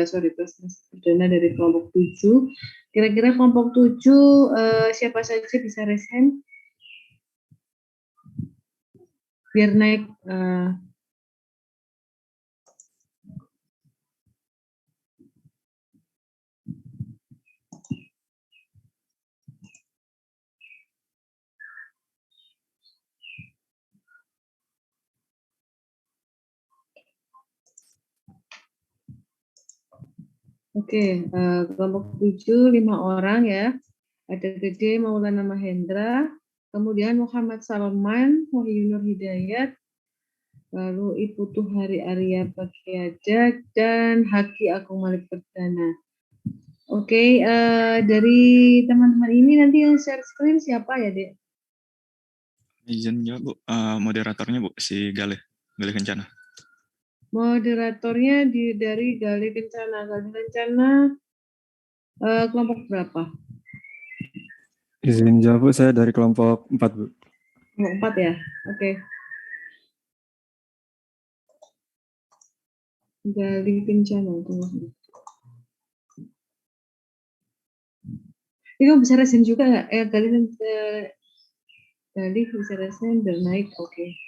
sorry, presentasi perdana dari kelompok 7. Kira-kira kelompok 7 siapa saja bisa raise hand? Biar naik. Oke, kelompok 7, 5 orang ya. Ada Dede Maulana Mahendra, kemudian Muhammad Salman, Wahyunur Hidayat, lalu Ibu Tuhari Arya Bagiada, dan Haki Agung Malik Perdana. Oke, dari teman-teman ini nanti yang share screen siapa ya, Dek? Izin jawab, Bu. Moderatornya, Bu, si Galih Kencana. Moderatornya dari Galih Kencana. Galih Kencana kelompok berapa? Izin jawab, Bu. Saya dari kelompok 4, Bu. Kelompok 4 ya? Oke. Galih Kencana. Ini kamu bisa resen juga nggak? Galih bisa resen dan naik. Oke.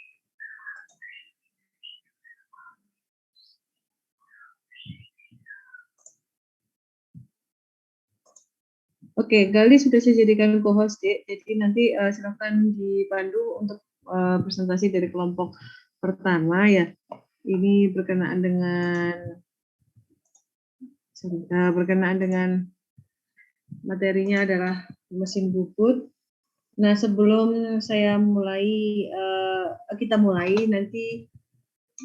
Oke, Gali sudah saya jadikan co-host, Dek. Jadi nanti silakan dipandu untuk presentasi dari kelompok pertama ya. Ini berkenaan dengan materinya adalah mesin bubut. Nah, sebelum kita mulai nanti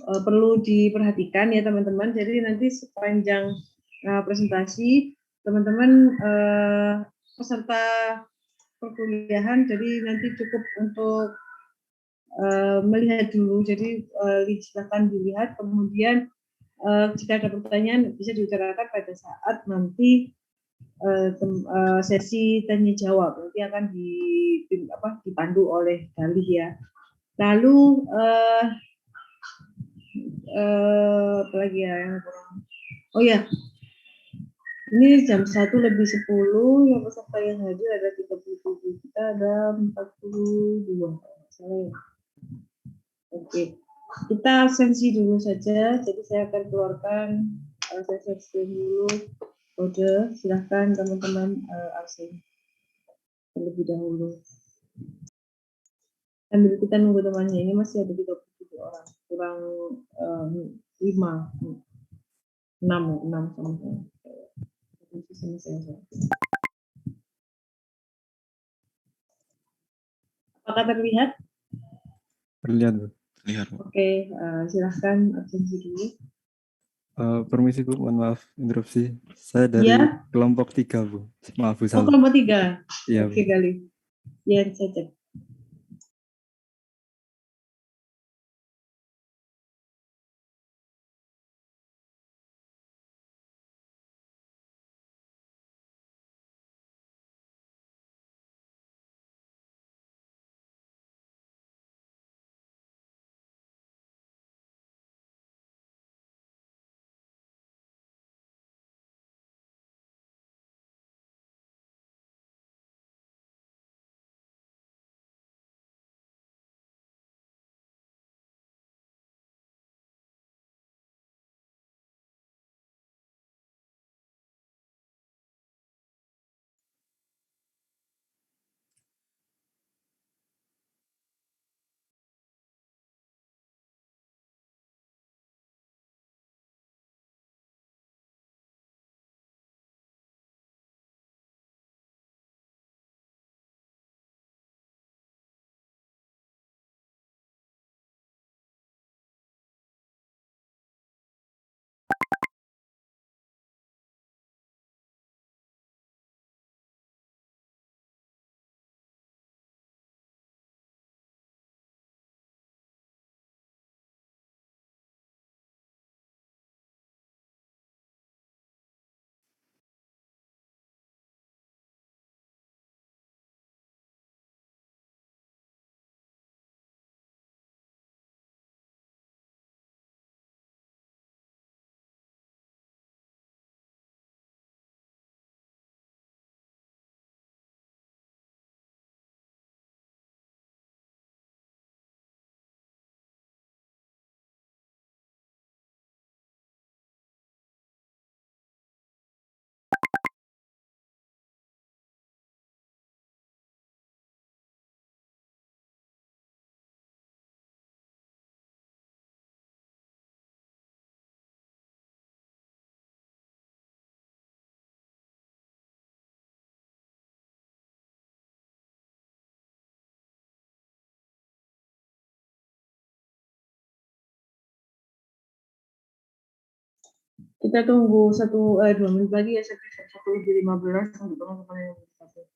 perlu diperhatikan ya teman-teman. Jadi nanti sepanjang presentasi teman-teman peserta perkuliahan, jadi nanti cukup untuk melihat dulu. Jadi silakan dilihat, kemudian jika ada pertanyaan bisa diutarakan pada saat nanti sesi tanya jawab. Nanti akan dipandu oleh Galih ya. Lalu apa lagi ya yang kurang? Oh ya, ini jam 1:10, yang peserta yang hadir ada 37, kita ada 42. Salah ya. Oke, kita absensi dulu saja. Jadi saya akan keluarkan sesi dulu. Kode, silahkan teman-teman absen terlebih dahulu. Sambil kita nunggu temannya, ini masih ada 37 orang, kurang 5, 6 sama saya. Apakah terlihat? Terlihat, Bu. Terlihat, Bu. Oke, silahkan absensi dulu. Permisi, Bu. Mohon maaf interupsi. Saya dari kelompok 3, Bu. Maaf, Bu. Oh, kelompok 3. Iya, Oke, Gali. Ya, saya cek. Kita tunggu 2 menit lagi ya, 1:15 untuk teman-teman yang bergabung.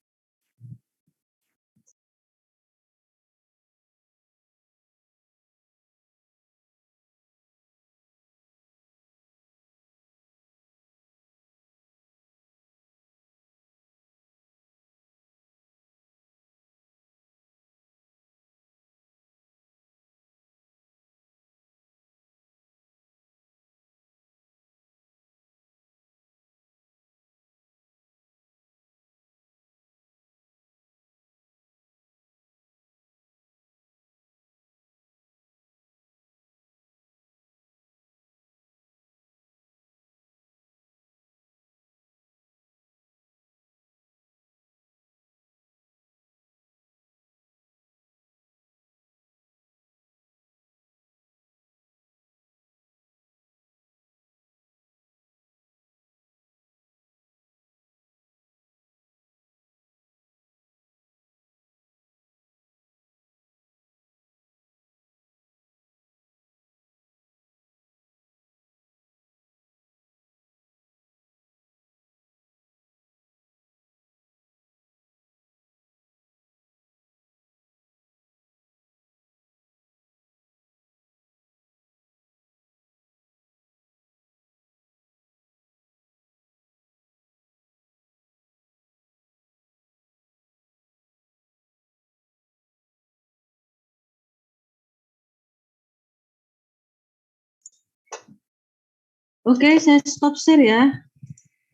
Oke, saya stop share ya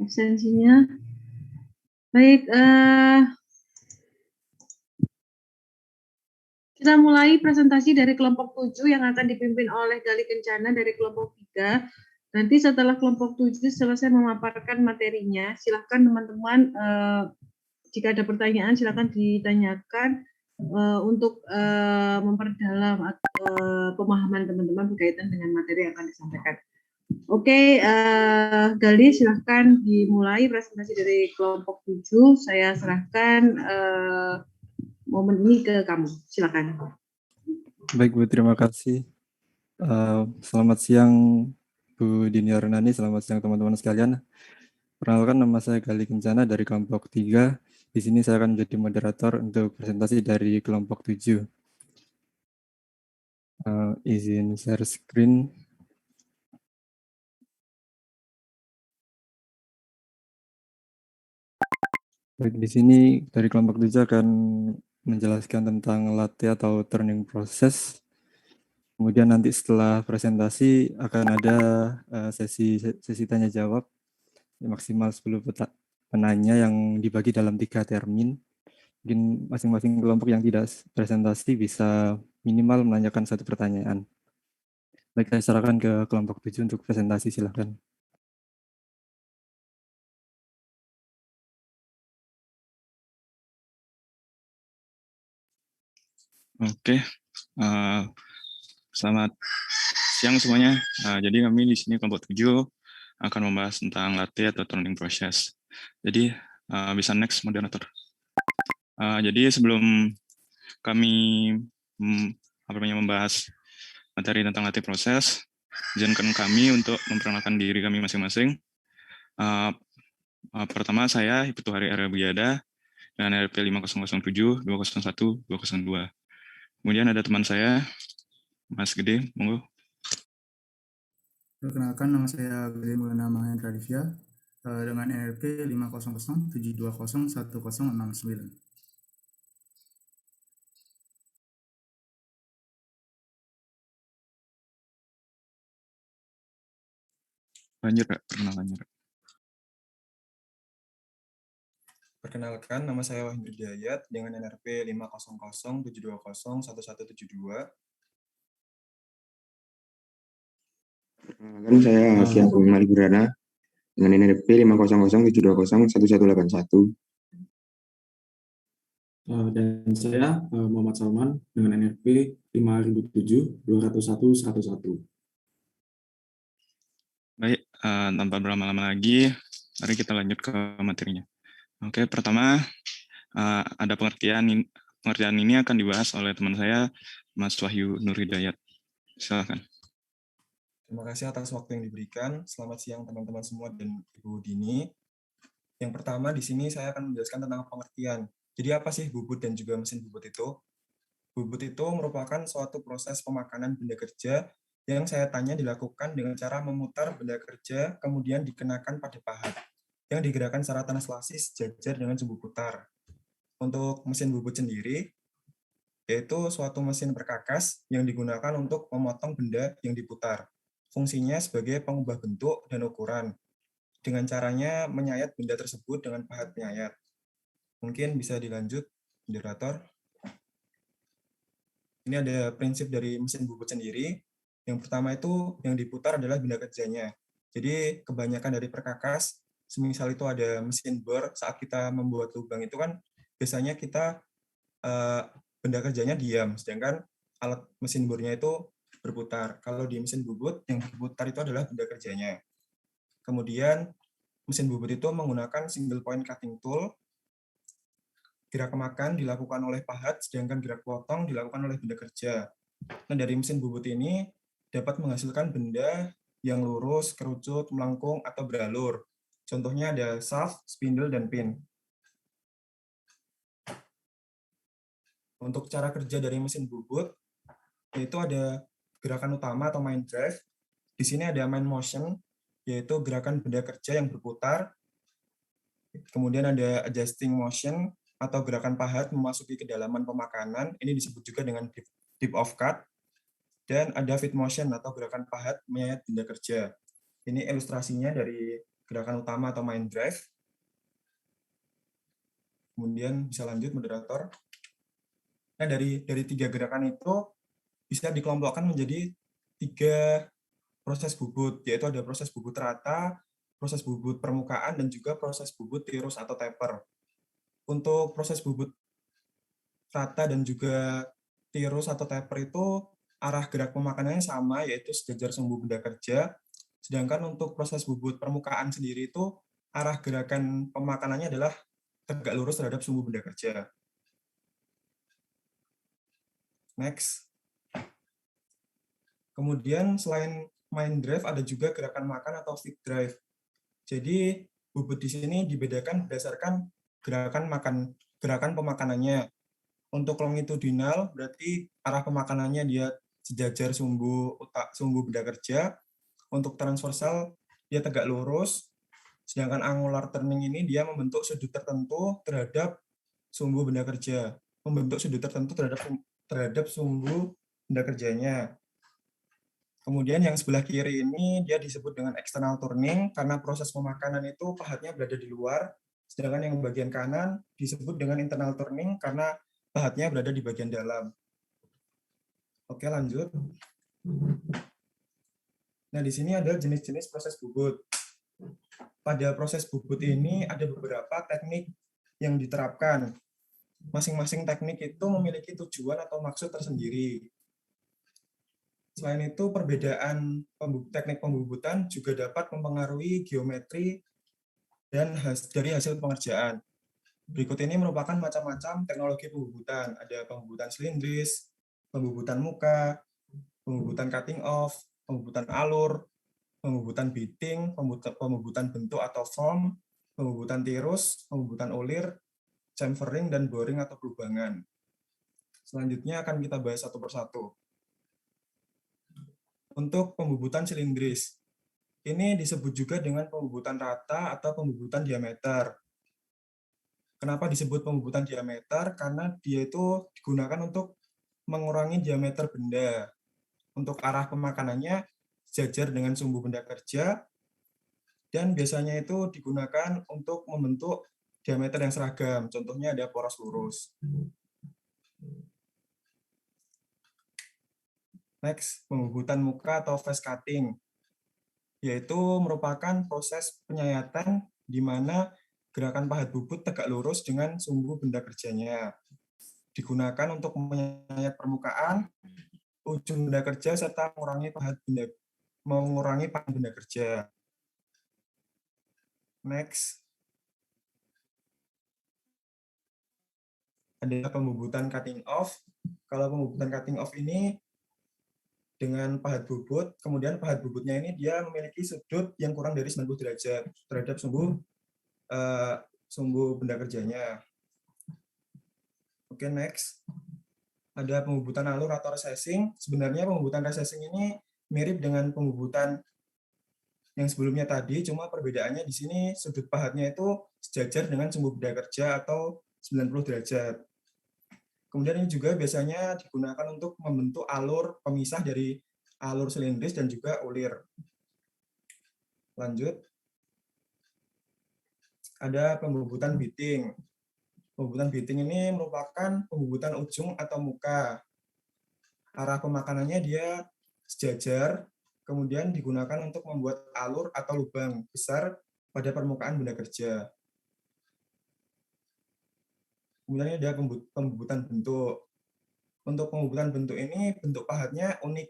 absensinya. Baik, kita mulai presentasi dari kelompok 7 yang akan dipimpin oleh Gali Kencana dari kelompok 3. Nanti setelah kelompok 7 selesai memaparkan materinya, silakan teman-teman jika ada pertanyaan silakan ditanyakan untuk memperdalam pemahaman teman-teman berkaitan dengan materi yang akan disampaikan. Oke, Gali silahkan dimulai presentasi dari kelompok 7. Saya serahkan momen ini ke kamu. Silakan. Baik Bu, terima kasih. Selamat siang Bu Dini Arnani, selamat siang teman-teman sekalian. Perkenalkan, nama saya Gali Kencana dari kelompok 3. Di sini saya akan menjadi moderator untuk presentasi dari kelompok 7. Izin share screen. Baik, di sini dari kelompok 7 akan menjelaskan tentang latte atau turning process. Kemudian nanti setelah presentasi akan ada sesi tanya jawab maksimal 10 penanya yang dibagi dalam 3 termin. Mungkin masing-masing kelompok yang tidak presentasi bisa minimal menanyakan 1 pertanyaan. Baik, saya serahkan ke kelompok 7 untuk presentasi, silakan. Oke, selamat siang semuanya. Jadi kami di sini kelompok 7 akan membahas tentang latte atau turning process. Jadi bisa next moderator. Jadi sebelum kami membahas materi tentang latte proses, izinkan kami untuk memperkenalkan diri kami masing-masing. Pertama saya Ibtu Hari Arya Buyada dengan RP 5007 201 202. Kemudian ada teman saya Mas Gede, monggo. Perkenalkan, nama saya Gede Mulana Mahendra Divya dengan NRP 500 720 1069. Lanjut, Kak, perkenalannya. Perkenalkan, nama saya Wahyu Hidayat dengan NRP 500 720 1172. Perkenalkan, saya Hafiz Malik Burana dengan NRP 500 720 1181. Dan saya Muhammad Salman dengan NRP 5007 201 101. Baik, tanpa berlama-lama lagi, mari kita lanjut ke materinya. Oke, pertama ada pengertian ini akan dibahas oleh teman saya, Mas Wahyu Nur Hidayat. Silakan. Terima kasih atas waktu yang diberikan. Selamat siang teman-teman semua dan Ibu Dini. Yang pertama di sini saya akan menjelaskan tentang pengertian. Jadi apa sih bubut dan juga mesin bubut itu? Bubut itu merupakan suatu proses pemakanan benda kerja yang saya tanya dilakukan dengan cara memutar benda kerja kemudian dikenakan pada pahat yang digerakkan secara translasi sejajar dengan sumbu putar. Untuk mesin bubut sendiri, yaitu suatu mesin perkakas yang digunakan untuk memotong benda yang diputar. Fungsinya sebagai pengubah bentuk dan ukuran. Dengan caranya menyayat benda tersebut dengan pahat penyayat. Mungkin bisa dilanjut, moderator. Ini ada prinsip dari mesin bubut sendiri. Yang pertama itu yang diputar adalah benda kerjanya. Jadi kebanyakan dari perkakas, semisal itu ada mesin bor, saat kita membuat lubang itu kan biasanya kita benda kerjanya diam, sedangkan alat mesin bornya itu berputar. Kalau di mesin bubut, yang berputar itu adalah benda kerjanya. Kemudian mesin bubut itu menggunakan single point cutting tool. Gerak kemakan dilakukan oleh pahat, sedangkan gerak potong dilakukan oleh benda kerja. Nah, dari mesin bubut ini dapat menghasilkan benda yang lurus, kerucut, melengkung, atau beralur. Contohnya ada shaft, spindle, dan pin. Untuk cara kerja dari mesin bubut, yaitu ada gerakan utama atau main drive. Di sini ada main motion, yaitu gerakan benda kerja yang berputar. Kemudian ada adjusting motion, atau gerakan pahat memasuki kedalaman pemakanan. Ini disebut juga dengan dip of cut. Dan ada feed motion, atau gerakan pahat menyayat benda kerja. Ini ilustrasinya dari gerakan utama atau main drive. Kemudian bisa lanjut, moderator. Nah, dari tiga gerakan itu bisa dikelompokkan menjadi 3 proses bubut, yaitu ada proses bubut rata, proses bubut permukaan, dan juga proses bubut tirus atau taper. Untuk proses bubut rata dan juga tirus atau taper itu arah gerak pemakanannya sama, yaitu sejajar sumbu benda kerja. Sedangkan untuk proses bubut permukaan sendiri itu arah gerakan pemakanannya adalah tegak lurus terhadap sumbu benda kerja. Next. Kemudian selain main drive ada juga gerakan makan atau feed drive. Jadi bubut di sini dibedakan berdasarkan gerakan pemakanannya. Untuk longitudinal berarti arah pemakanannya dia sejajar sumbu benda kerja. Untuk transversal dia tegak lurus. Sedangkan angular turning ini dia membentuk sudut tertentu terhadap sumbu benda kerja. Membentuk sudut tertentu terhadap sumbu benda kerjanya. Kemudian yang sebelah kiri ini dia disebut dengan external turning karena proses pemakanan itu pahatnya berada di luar. Sedangkan yang bagian kanan disebut dengan internal turning karena pahatnya berada di bagian dalam. Oke, lanjut. Nah, di sini ada jenis-jenis proses bubut. Pada proses bubut ini ada beberapa teknik yang diterapkan. Masing-masing teknik itu memiliki tujuan atau maksud tersendiri. Selain itu, perbedaan teknik pembubutan juga dapat mempengaruhi geometri dan dari hasil pengerjaan. Berikut ini merupakan macam-macam teknologi pembubutan. Ada pembubutan silindris, pembubutan muka, pembubutan cutting off, pembubutan alur, pembubutan beading, pembubutan bentuk atau form, pembubutan tirus, pembubutan ulir, chamfering, dan boring atau pelubangan. Selanjutnya akan kita bahas satu persatu. Untuk pembubutan silindris, ini disebut juga dengan pembubutan rata atau pembubutan diameter. Kenapa disebut pembubutan diameter? Karena dia itu digunakan untuk mengurangi diameter benda. Untuk arah pemakanannya sejajar dengan sumbu benda kerja, dan biasanya itu digunakan untuk membentuk diameter yang seragam. Contohnya ada poros lurus. Next, pembubutan muka atau face cutting, yaitu merupakan proses penyayatan di mana gerakan pahat bubut tegak lurus dengan sumbu benda kerjanya. Digunakan untuk menyayat permukaan, ujung benda kerja, serta mengurangi pahat benda kerja. Next. Ada pembubutan cutting off. Kalau pembubutan cutting off ini dengan pahat bubut, kemudian pahat bubutnya ini dia memiliki sudut yang kurang dari 90 derajat terhadap sumbu benda kerjanya. Oke, next. Ada pembubutan alur atau resizing. Sebenarnya pembubutan resizing ini mirip dengan pembubutan yang sebelumnya tadi, cuma perbedaannya di sini sudut pahatnya itu sejajar dengan sumbu benda kerja atau 90 derajat. Kemudian ini juga biasanya digunakan untuk membentuk alur pemisah dari alur silindris dan juga ulir. Lanjut. Ada pembubutan bitting. Pembubutan bitting ini merupakan pembubutan ujung atau muka. Arah pemakanannya dia sejajar, kemudian digunakan untuk membuat alur atau lubang besar pada permukaan benda kerja. Kemudian ada pembubutan bentuk. Untuk pembubutan bentuk ini, bentuk pahatnya unik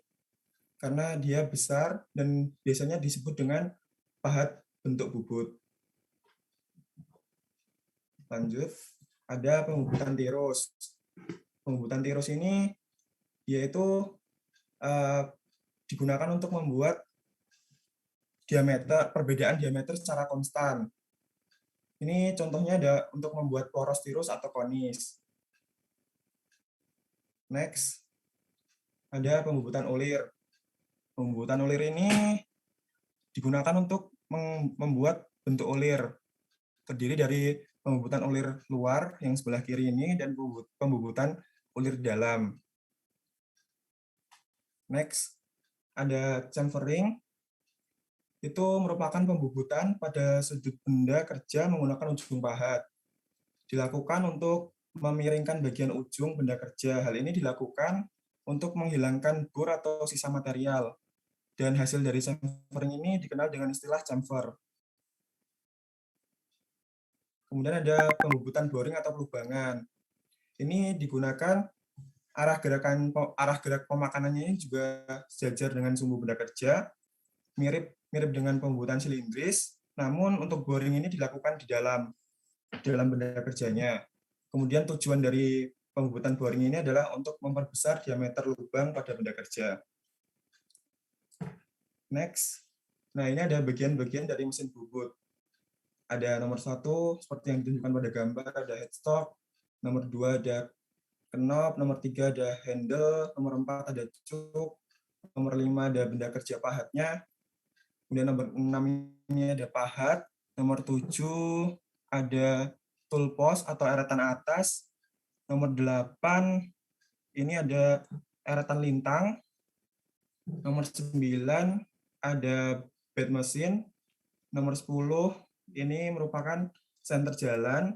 karena dia besar dan biasanya disebut dengan pahat bentuk bubut. Lanjut, ada pembubutan tirus. Pembubutan tirus ini yaitu digunakan untuk membuat perbedaan diameter secara konstan. Ini contohnya ada untuk membuat poros tirus atau konis. Next, ada pembubutan ulir. Pembubutan ulir ini digunakan untuk membuat bentuk ulir. Terdiri dari pembubutan ulir luar yang sebelah kiri ini dan pembubutan ulir dalam. Next, ada chamfering. Itu merupakan pembubutan pada sudut benda kerja menggunakan ujung pahat. Dilakukan untuk memiringkan bagian ujung benda kerja. Hal ini dilakukan untuk menghilangkan bor atau sisa material. Dan hasil dari chamfering ini dikenal dengan istilah chamfer. Kemudian ada pembubutan boring atau pelubangan. Ini digunakan arah gerak pemakanannya ini juga sejajar dengan sumbu benda kerja, mirip dengan pembubutan silindris, namun untuk boring ini dilakukan di dalam benda kerjanya. Kemudian tujuan dari pembubutan boring ini adalah untuk memperbesar diameter lubang pada benda kerja. Next. Nah, ini ada bagian-bagian dari mesin bubut. Ada nomor 1, seperti yang ditunjukkan pada gambar, ada headstock. Nomor 2 ada knob, nomor 3 ada handle, nomor 4 ada cuk, nomor 5 ada benda kerja pahatnya. Kemudian nomor 6 ini ada pahat, nomor 7 ada tool post atau eretan atas, nomor 8 ini ada eretan lintang, nomor 9 ada bed mesin, nomor 10 ini merupakan senter jalan,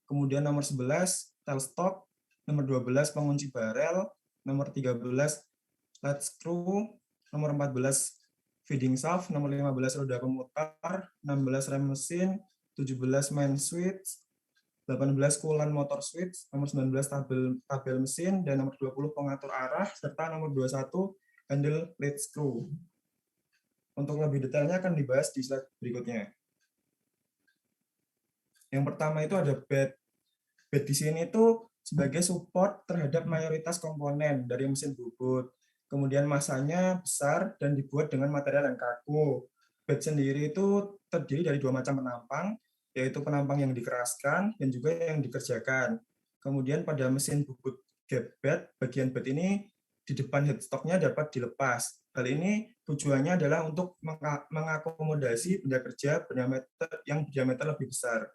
kemudian nomor 11 tailstock, nomor 12 pengunci barel, nomor 13 latch screw, nomor 14 feeding shaft, nomor 15 roda pemutar, 16 rem mesin, 17 main switch, 18 coolant motor switch, nomor 19 tabel mesin, dan nomor 20 pengatur arah, serta nomor 21 handle lead screw. Untuk lebih detailnya akan dibahas di slide berikutnya. Yang pertama itu ada bed. Bed di sini itu sebagai support terhadap mayoritas komponen dari mesin bubut. Kemudian masanya besar dan dibuat dengan material yang kaku. Bed sendiri itu terdiri dari 2 macam penampang, yaitu penampang yang dikeraskan dan juga yang dikerjakan. Kemudian pada mesin bubut gap bed, bagian bed ini di depan headstocknya dapat dilepas. Hal ini tujuannya adalah untuk mengakomodasi benda kerja yang diameter lebih besar.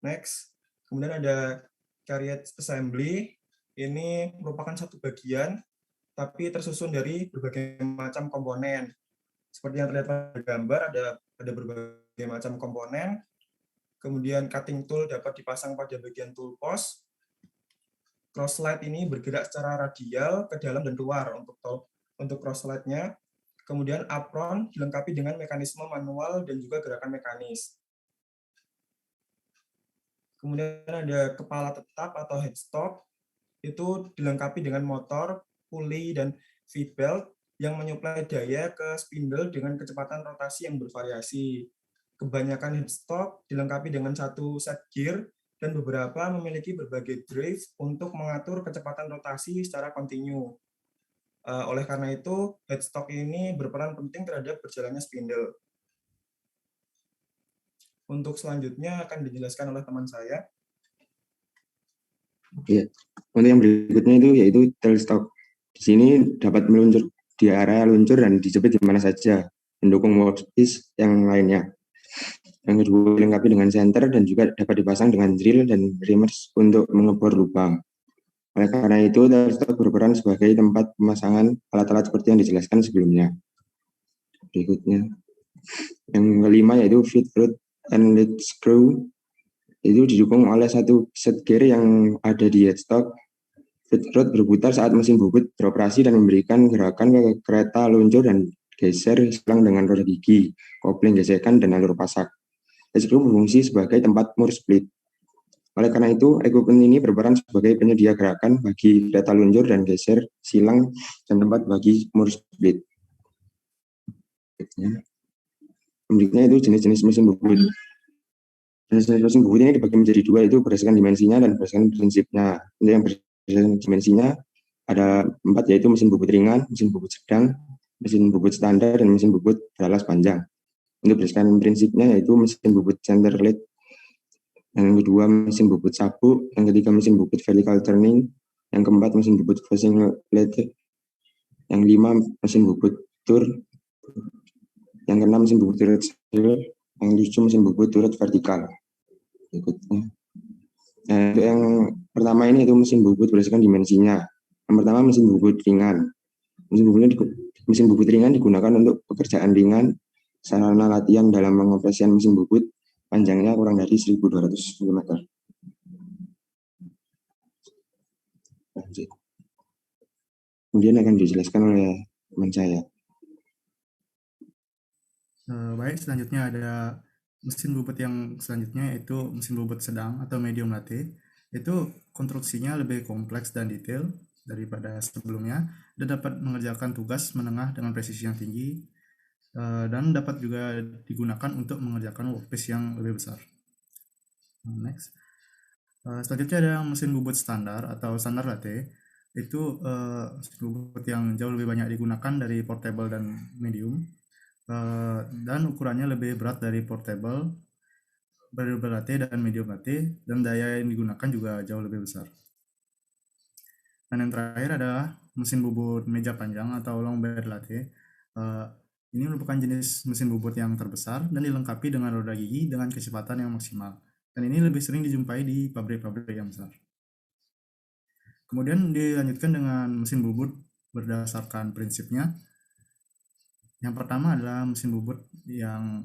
Next, kemudian ada carriage assembly. Ini merupakan satu bagian, tapi tersusun dari berbagai macam komponen. Seperti yang terlihat pada gambar, ada berbagai macam komponen. Kemudian cutting tool dapat dipasang pada bagian tool post. Cross slide ini bergerak secara radial ke dalam dan keluar untuk cross slide-nya. Kemudian apron dilengkapi dengan mekanisme manual dan juga gerakan mekanis. Kemudian ada kepala tetap atau headstock, itu dilengkapi dengan motor, puli, dan V-belt yang menyuplai daya ke spindle dengan kecepatan rotasi yang bervariasi. Kebanyakan headstock dilengkapi dengan satu set gear, dan beberapa memiliki berbagai drive untuk mengatur kecepatan rotasi secara kontinu. Oleh karena itu, headstock ini berperan penting terhadap berjalannya spindle. Untuk selanjutnya akan dijelaskan oleh teman saya. Iya. Untuk yang berikutnya itu yaitu tailstock. Di sini dapat meluncur di area luncur dan dijepit di mana saja, mendukung workpiece yang lainnya. Yang kedua, dilengkapi dengan center dan juga dapat dipasang dengan drill dan reamers untuk mengebor lubang. Oleh karena itu, tailstock berperan sebagai tempat pemasangan alat-alat seperti yang dijelaskan sebelumnya. Berikutnya, yang kelima yaitu feed rod and lead screw. Itu didukung oleh satu set gear yang ada di headstock. Feed rod berputar saat mesin bubut beroperasi dan memberikan gerakan ke kereta luncur dan geser silang dengan roda gigi, kopling gesekan, dan alur pasak. Head screw berfungsi sebagai tempat mur split. Oleh karena itu, equipment ini berperan sebagai penyedia gerakan bagi kereta luncur dan geser silang dan tempat bagi mur split. Berikutnya itu jenis-jenis mesin bubut. Jenis mesin bubut ini dibagi menjadi dua, itu berdasarkan dimensinya dan berdasarkan prinsipnya. Untuk yang berdasarkan dimensinya ada 4, yaitu mesin bubut ringan, mesin bubut sedang, mesin bubut standar, dan mesin bubut beralas panjang. Untuk berdasarkan prinsipnya yaitu mesin bubut center lead, yang kedua mesin bubut sabuk, yang ketiga mesin bubut vertical turning, yang keempat mesin bubut facing lead, yang lima mesin bubut tur, yang keenam mesin bubut turret sail, yang tujuh mesin bubut turret vertikal. Berikutnya. Nah, untuk yang pertama ini itu mesin bubut berdasarkan dimensinya. Yang pertama mesin bubut ringan. Mesin bubut ringan digunakan untuk pekerjaan ringan, sarana latihan dalam pengoperasian mesin bubut, panjangnya kurang dari 1.200 mm. Kemudian akan dijelaskan oleh teman saya. Baik, selanjutnya ada mesin bubut yang selanjutnya yaitu mesin bubut sedang atau medium lathe. Itu konstruksinya lebih kompleks dan detail daripada sebelumnya dan dapat mengerjakan tugas menengah dengan presisi yang tinggi dan dapat juga digunakan untuk mengerjakan workpiece yang lebih besar. Next. Selanjutnya ada mesin bubut standar atau standar lathe. Itu mesin bubut yang jauh lebih banyak digunakan dari portable dan medium. Dan ukurannya lebih berat dari portable, variable lathe dan medium lathe, dan daya yang digunakan juga jauh lebih besar. Dan yang terakhir adalah mesin bubut meja panjang atau long bed lathe. Ini merupakan jenis mesin bubut yang terbesar dan dilengkapi dengan roda gigi dengan kecepatan yang maksimal. Dan ini lebih sering dijumpai di pabrik-pabrik yang besar. Kemudian dilanjutkan dengan mesin bubut berdasarkan prinsipnya. Yang pertama adalah mesin bubut yang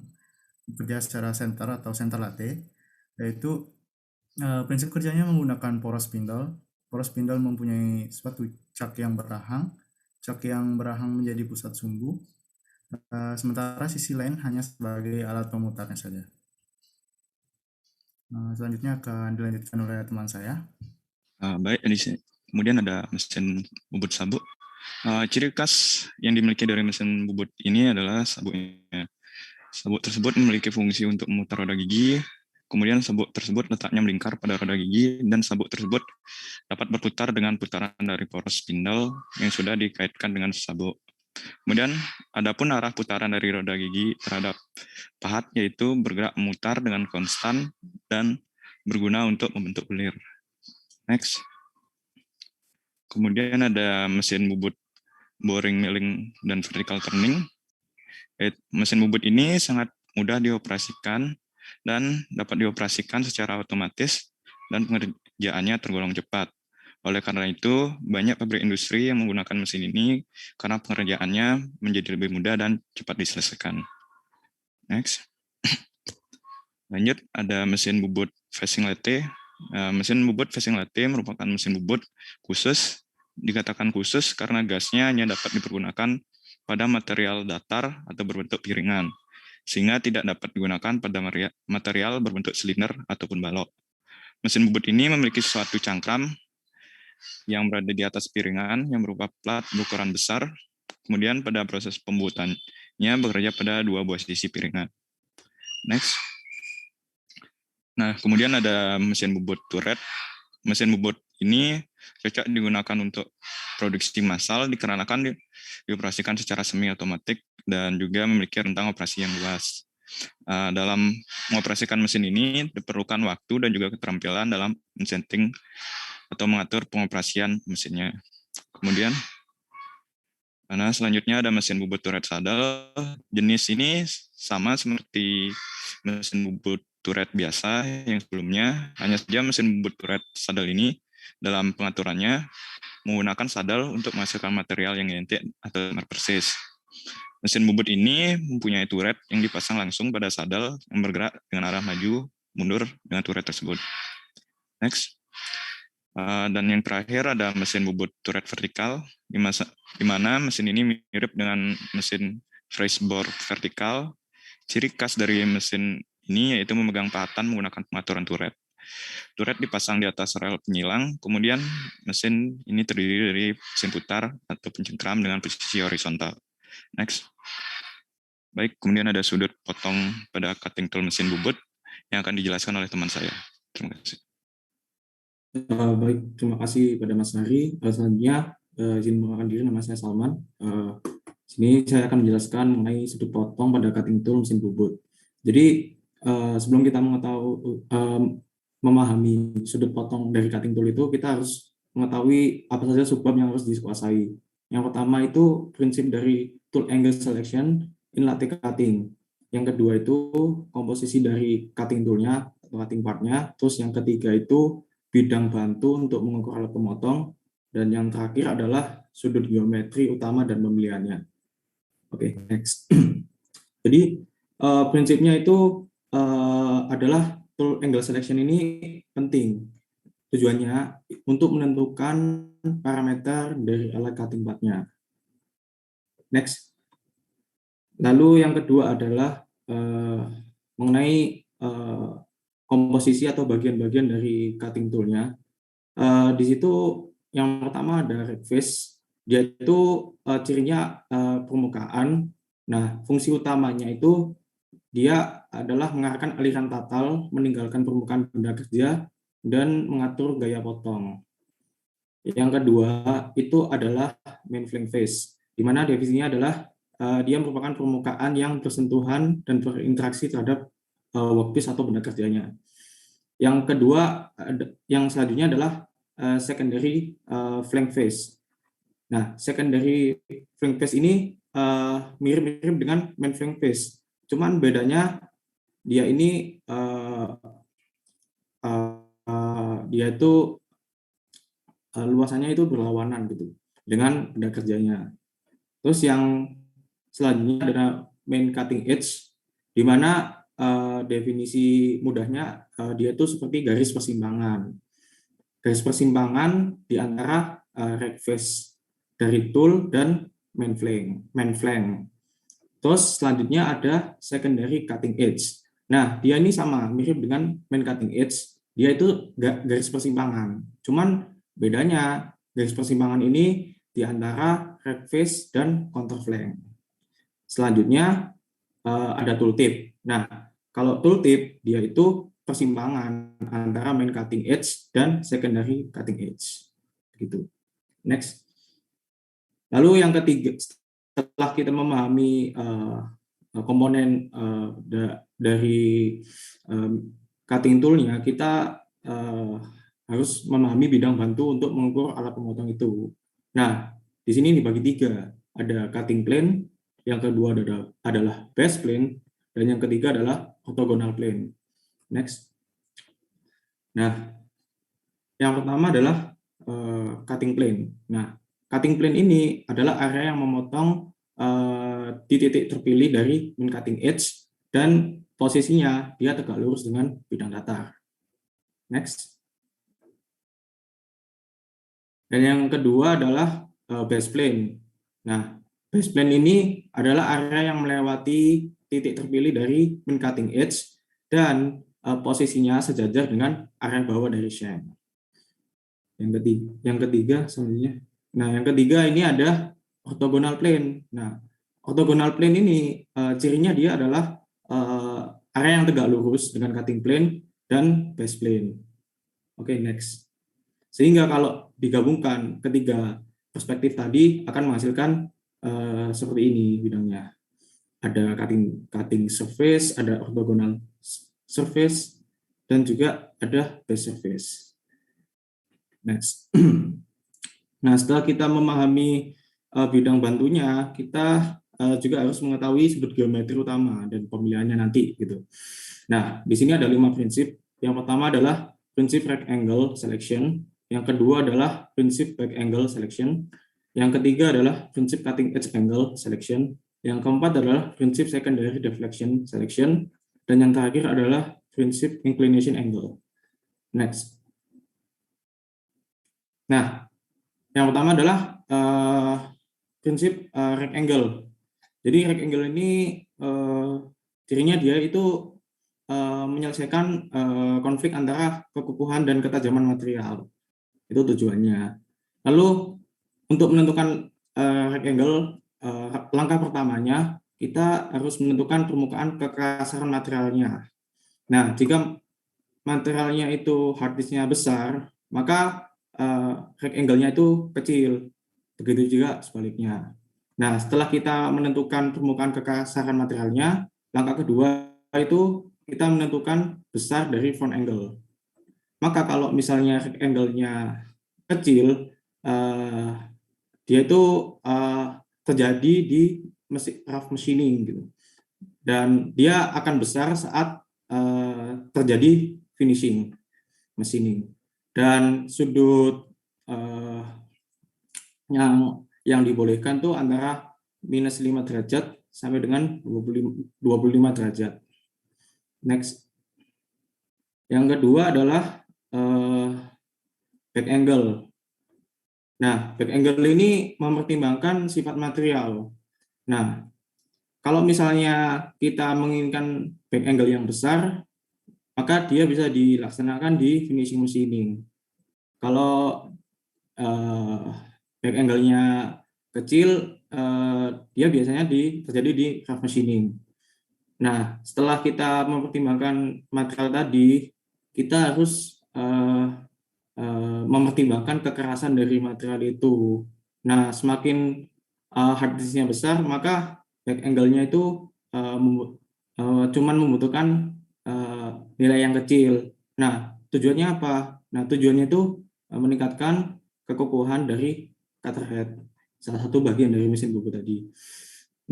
bekerja secara center atau center lathe, yaitu prinsip kerjanya menggunakan poros spindle. Poros spindle mempunyai suatu cak yang berahang. Cak yang berahang menjadi pusat sumbu, sementara sisi lain hanya sebagai alat pemutarnya saja. Selanjutnya akan dilanjutkan oleh teman saya. Baik, kemudian ada mesin bubut sabuk. Ciri khas yang dimiliki dari mesin bubut ini adalah sabuknya. Sabuk tersebut memiliki fungsi untuk memutar roda gigi, kemudian sabuk tersebut letaknya melingkar pada roda gigi, dan sabuk tersebut dapat berputar dengan putaran dari poros spindle yang sudah dikaitkan dengan sabuk. Kemudian, adapun arah putaran dari roda gigi terhadap pahat, yaitu bergerak memutar dengan konstan dan berguna untuk membentuk bulir. Next. Kemudian ada mesin bubut boring, milling, dan vertical turning. Mesin bubut ini sangat mudah dioperasikan dan dapat dioperasikan secara otomatis dan pengerjaannya tergolong cepat. Oleh karena itu, banyak pabrik industri yang menggunakan mesin ini karena pengerjaannya menjadi lebih mudah dan cepat diselesaikan. Next. Lanjut, ada mesin bubut facing lathe. Mesin bubut facing lathe merupakan mesin bubut khusus. Dikatakan khusus karena gasnya hanya dapat dipergunakan pada material datar atau berbentuk piringan, sehingga tidak dapat digunakan pada material berbentuk silinder ataupun balok. Mesin bubut ini memiliki suatu cangkram yang berada di atas piringan yang berupa plat berukuran besar. Kemudian pada proses pembuatannya bekerja pada dua buah sisi piringan. Next. Nah, kemudian ada mesin bubut turret. Mesin bubut ini cocok digunakan untuk produksi massal dikarenakan dioperasikan secara semi otomatik dan juga memiliki rentang operasi yang luas. Dalam mengoperasikan mesin ini diperlukan waktu dan juga keterampilan dalam men-setting atau mengatur pengoperasian mesinnya. Kemudian selanjutnya ada mesin bubut turret saddle. Jenis ini sama seperti mesin bubut turret biasa yang sebelumnya, hanya saja mesin bubut turret saddle ini dalam pengaturannya menggunakan saddle untuk menghasilkan material yang identik atau persis. Mesin bubut ini mempunyai turret yang dipasang langsung pada saddle yang bergerak dengan arah maju mundur dengan turret tersebut. Next. Dan yang terakhir ada mesin bubut turret vertikal, di mana mesin ini mirip dengan mesin freeze-bore vertikal. Ciri khas dari mesin ini yaitu memegang pahatan menggunakan pengaturan turret. Turret dipasang di atas rel penyilang, kemudian mesin ini terdiri dari mesin putar atau pencengkram dengan posisi horizontal. Next. Baik, kemudian ada sudut potong pada cutting tool mesin bubut yang akan dijelaskan oleh teman saya. Terima kasih. Baik, terima kasih pada Mas Hari. Selanjutnya, izin mengenalkan diri, nama saya Salman. Sini saya akan menjelaskan mengenai sudut potong pada cutting tool mesin bubut. Jadi, sebelum kita memahami sudut potong dari cutting tool itu, kita harus mengetahui apa saja subbab yang harus dikuasai. Yang pertama itu prinsip dari tool angle selection in latte cutting. Yang kedua itu komposisi dari cutting toolnya atau cutting partnya. Terus yang ketiga itu bidang bantu untuk mengukur alat pemotong, dan yang terakhir adalah sudut geometri utama dan pemilihannya. Oke, next. Jadi prinsipnya itu adalah tool angle selection ini penting. Tujuannya untuk menentukan parameter dari alat cutting partnya. Next. Lalu yang kedua adalah mengenai komposisi atau bagian-bagian dari cutting toolnya. Di situ yang pertama ada red face, dia itu cirinya permukaan. Nah, fungsi utamanya itu dia adalah mengarahkan aliran tatal, meninggalkan permukaan benda kerja, dan mengatur gaya potong. Yang kedua itu adalah main flank face, di mana definisinya adalah dia merupakan permukaan yang bersentuhan dan berinteraksi terhadap workpiece atau benda kerjanya. Yang kedua, yang selanjutnya adalah secondary flank face. Nah, secondary flank face ini mirip-mirip dengan main flank face. Cuman bedanya dia ini dia itu luasannya itu berlawanan gitu dengan benda kerjanya. Terus yang selanjutnya adalah main cutting edge, di mana definisi mudahnya dia itu seperti garis persimpangan. Garis persimpangan di antara red face dari tool dan main flank. Terus selanjutnya ada secondary cutting edge. Nah, dia ini sama, mirip dengan main cutting edge. Dia itu garis persimpangan. Cuman bedanya garis persimpangan ini di antara red face dan counter flank. Selanjutnya ada tooltip. Nah, kalau tooltip dia itu persimpangan antara main cutting edge dan secondary cutting edge. Gitu. Next. Lalu yang ketiga, setelah kita memahami komponen dari cutting toolnya, kita harus memahami bidang bantu untuk mengukur alat pemotong itu. Nah, di sini dibagi tiga. Ada cutting plane, yang kedua adalah base plane, dan yang ketiga adalah orthogonal plane. Next. Nah, yang pertama adalah cutting plane. Nah, cutting plane ini adalah area yang memotong di titik terpilih dari main cutting edge, dan posisinya dia tegak lurus dengan bidang datar. Next. Dan yang kedua adalah base plane. Nah, base plane ini adalah area yang melewati titik terpilih dari main cutting edge dan posisinya sejajar dengan area bawah dari shank. Yang ketiga selanjutnya. Nah, yang ketiga ini ada orthogonal plane. Nah, orthogonal plane ini cirinya dia adalah area yang tegak lurus dengan cutting plane dan base plane. Oke, next. Sehingga kalau digabungkan ketiga perspektif tadi akan menghasilkan seperti ini bidangnya. Ada cutting surface, ada orthogonal surface, dan juga ada base surface. Next. Nah, setelah kita memahami bidang bantunya, kita juga harus mengetahui sudut geometri utama dan pemilihannya nanti gitu. Nah, di sini ada 5 prinsip. Yang pertama adalah prinsip right angle selection, yang kedua adalah prinsip back angle selection, yang ketiga adalah prinsip cutting edge angle selection, yang keempat adalah prinsip secondary deflection selection, dan yang terakhir adalah prinsip inclination angle. Next. Nah, yang pertama adalah prinsip right angle. Jadi right angle ini cirinya dia itu menyelesaikan konflik antara kekukuhan dan ketajaman material. Itu tujuannya. Lalu untuk menentukan right angle, langkah pertamanya kita harus menentukan permukaan kekasaran materialnya. Nah, jika materialnya itu hard disk-nya besar, maka right angle-nya itu kecil. Begitu juga sebaliknya. Nah, setelah kita menentukan permukaan kekasaran materialnya, langkah kedua itu kita menentukan besar dari front angle. Maka kalau misalnya right angle-nya kecil, dia itu terjadi di rough machining gitu. Dan dia akan besar saat terjadi finishing machining. Dan sudut yang dibolehkan tuh antara minus 5 derajat sampai dengan 25 derajat. Next. Yang kedua adalah back angle. Nah, back angle ini mempertimbangkan sifat material. Nah, kalau misalnya kita menginginkan back angle yang besar, maka dia bisa dilaksanakan di finishing machining. Kalau back angle-nya kecil, dia biasanya terjadi di rough machining. Nah, setelah kita mempertimbangkan material tadi, kita harus mempertimbangkan kekerasan dari material itu. Nah, semakin hard disk-nya besar, maka back angle-nya itu cuman membutuhkan nilai yang kecil. Nah, tujuannya apa? Nah, tujuannya itu meningkatkan kekukuhan dari cutter head, salah satu bagian dari mesin bubut tadi.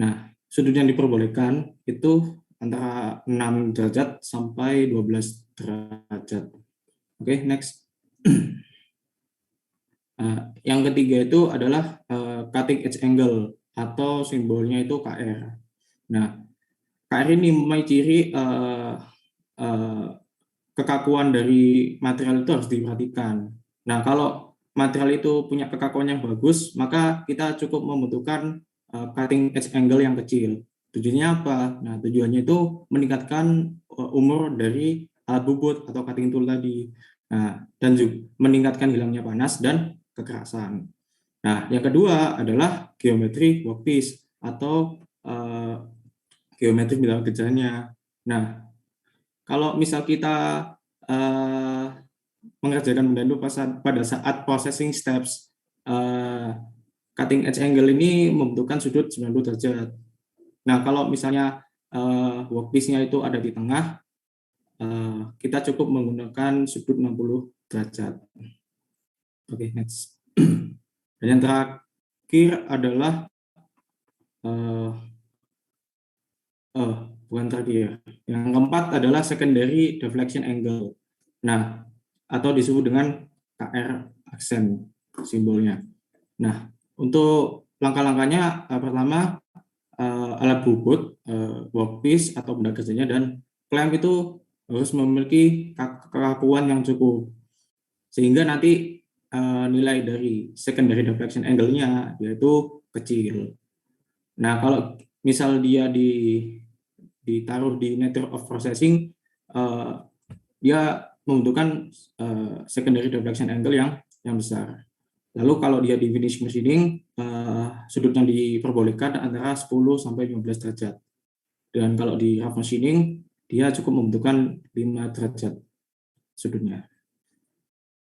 Nah, sudut yang diperbolehkan itu antara 6 derajat sampai 12 derajat. Oke, next. Yang ketiga itu adalah cutting edge angle atau simbolnya itu KR. Nah, KR ini mempunyai ciri kekakuan dari material itu harus diperhatikan. Nah, kalau material itu punya kekakuan yang bagus, maka kita cukup membutuhkan cutting edge angle yang kecil. Tujuannya apa? Nah, tujuannya itu meningkatkan umur dari alat bubut atau cutting tool tadi. Nah, dan juga meningkatkan hilangnya panas dan kekerasan. Nah, yang kedua adalah geometri workpiece atau geometri bidang kerjanya. Nah, kalau misal kita mengerjakan benda itu pada saat processing steps, cutting edge angle ini membutuhkan sudut 90 derajat. Nah, kalau misalnya workpiece-nya itu ada di tengah, kita cukup menggunakan sudut 60 derajat. Oke, next. Dan yang terakhir adalah bukan terakhir. Yang keempat adalah secondary deflection angle. Nah, atau disebut dengan KR aksen simbolnya. Nah, untuk langkah-langkahnya pertama alat bubut, workpiece atau benda kerjanya dan clamp itu harus memiliki kekakuan yang cukup sehingga nanti nilai dari secondary deflection angle-nya yaitu kecil. Nah, kalau misal dia ditaruh di nature of processing, dia membutuhkan secondary deflection angle yang besar. Lalu kalau dia di finish machining, sudut yang diperbolehkan antara 10 sampai 15 derajat. Dan kalau di rough machining, dia cukup membutuhkan 5 derajat sudutnya.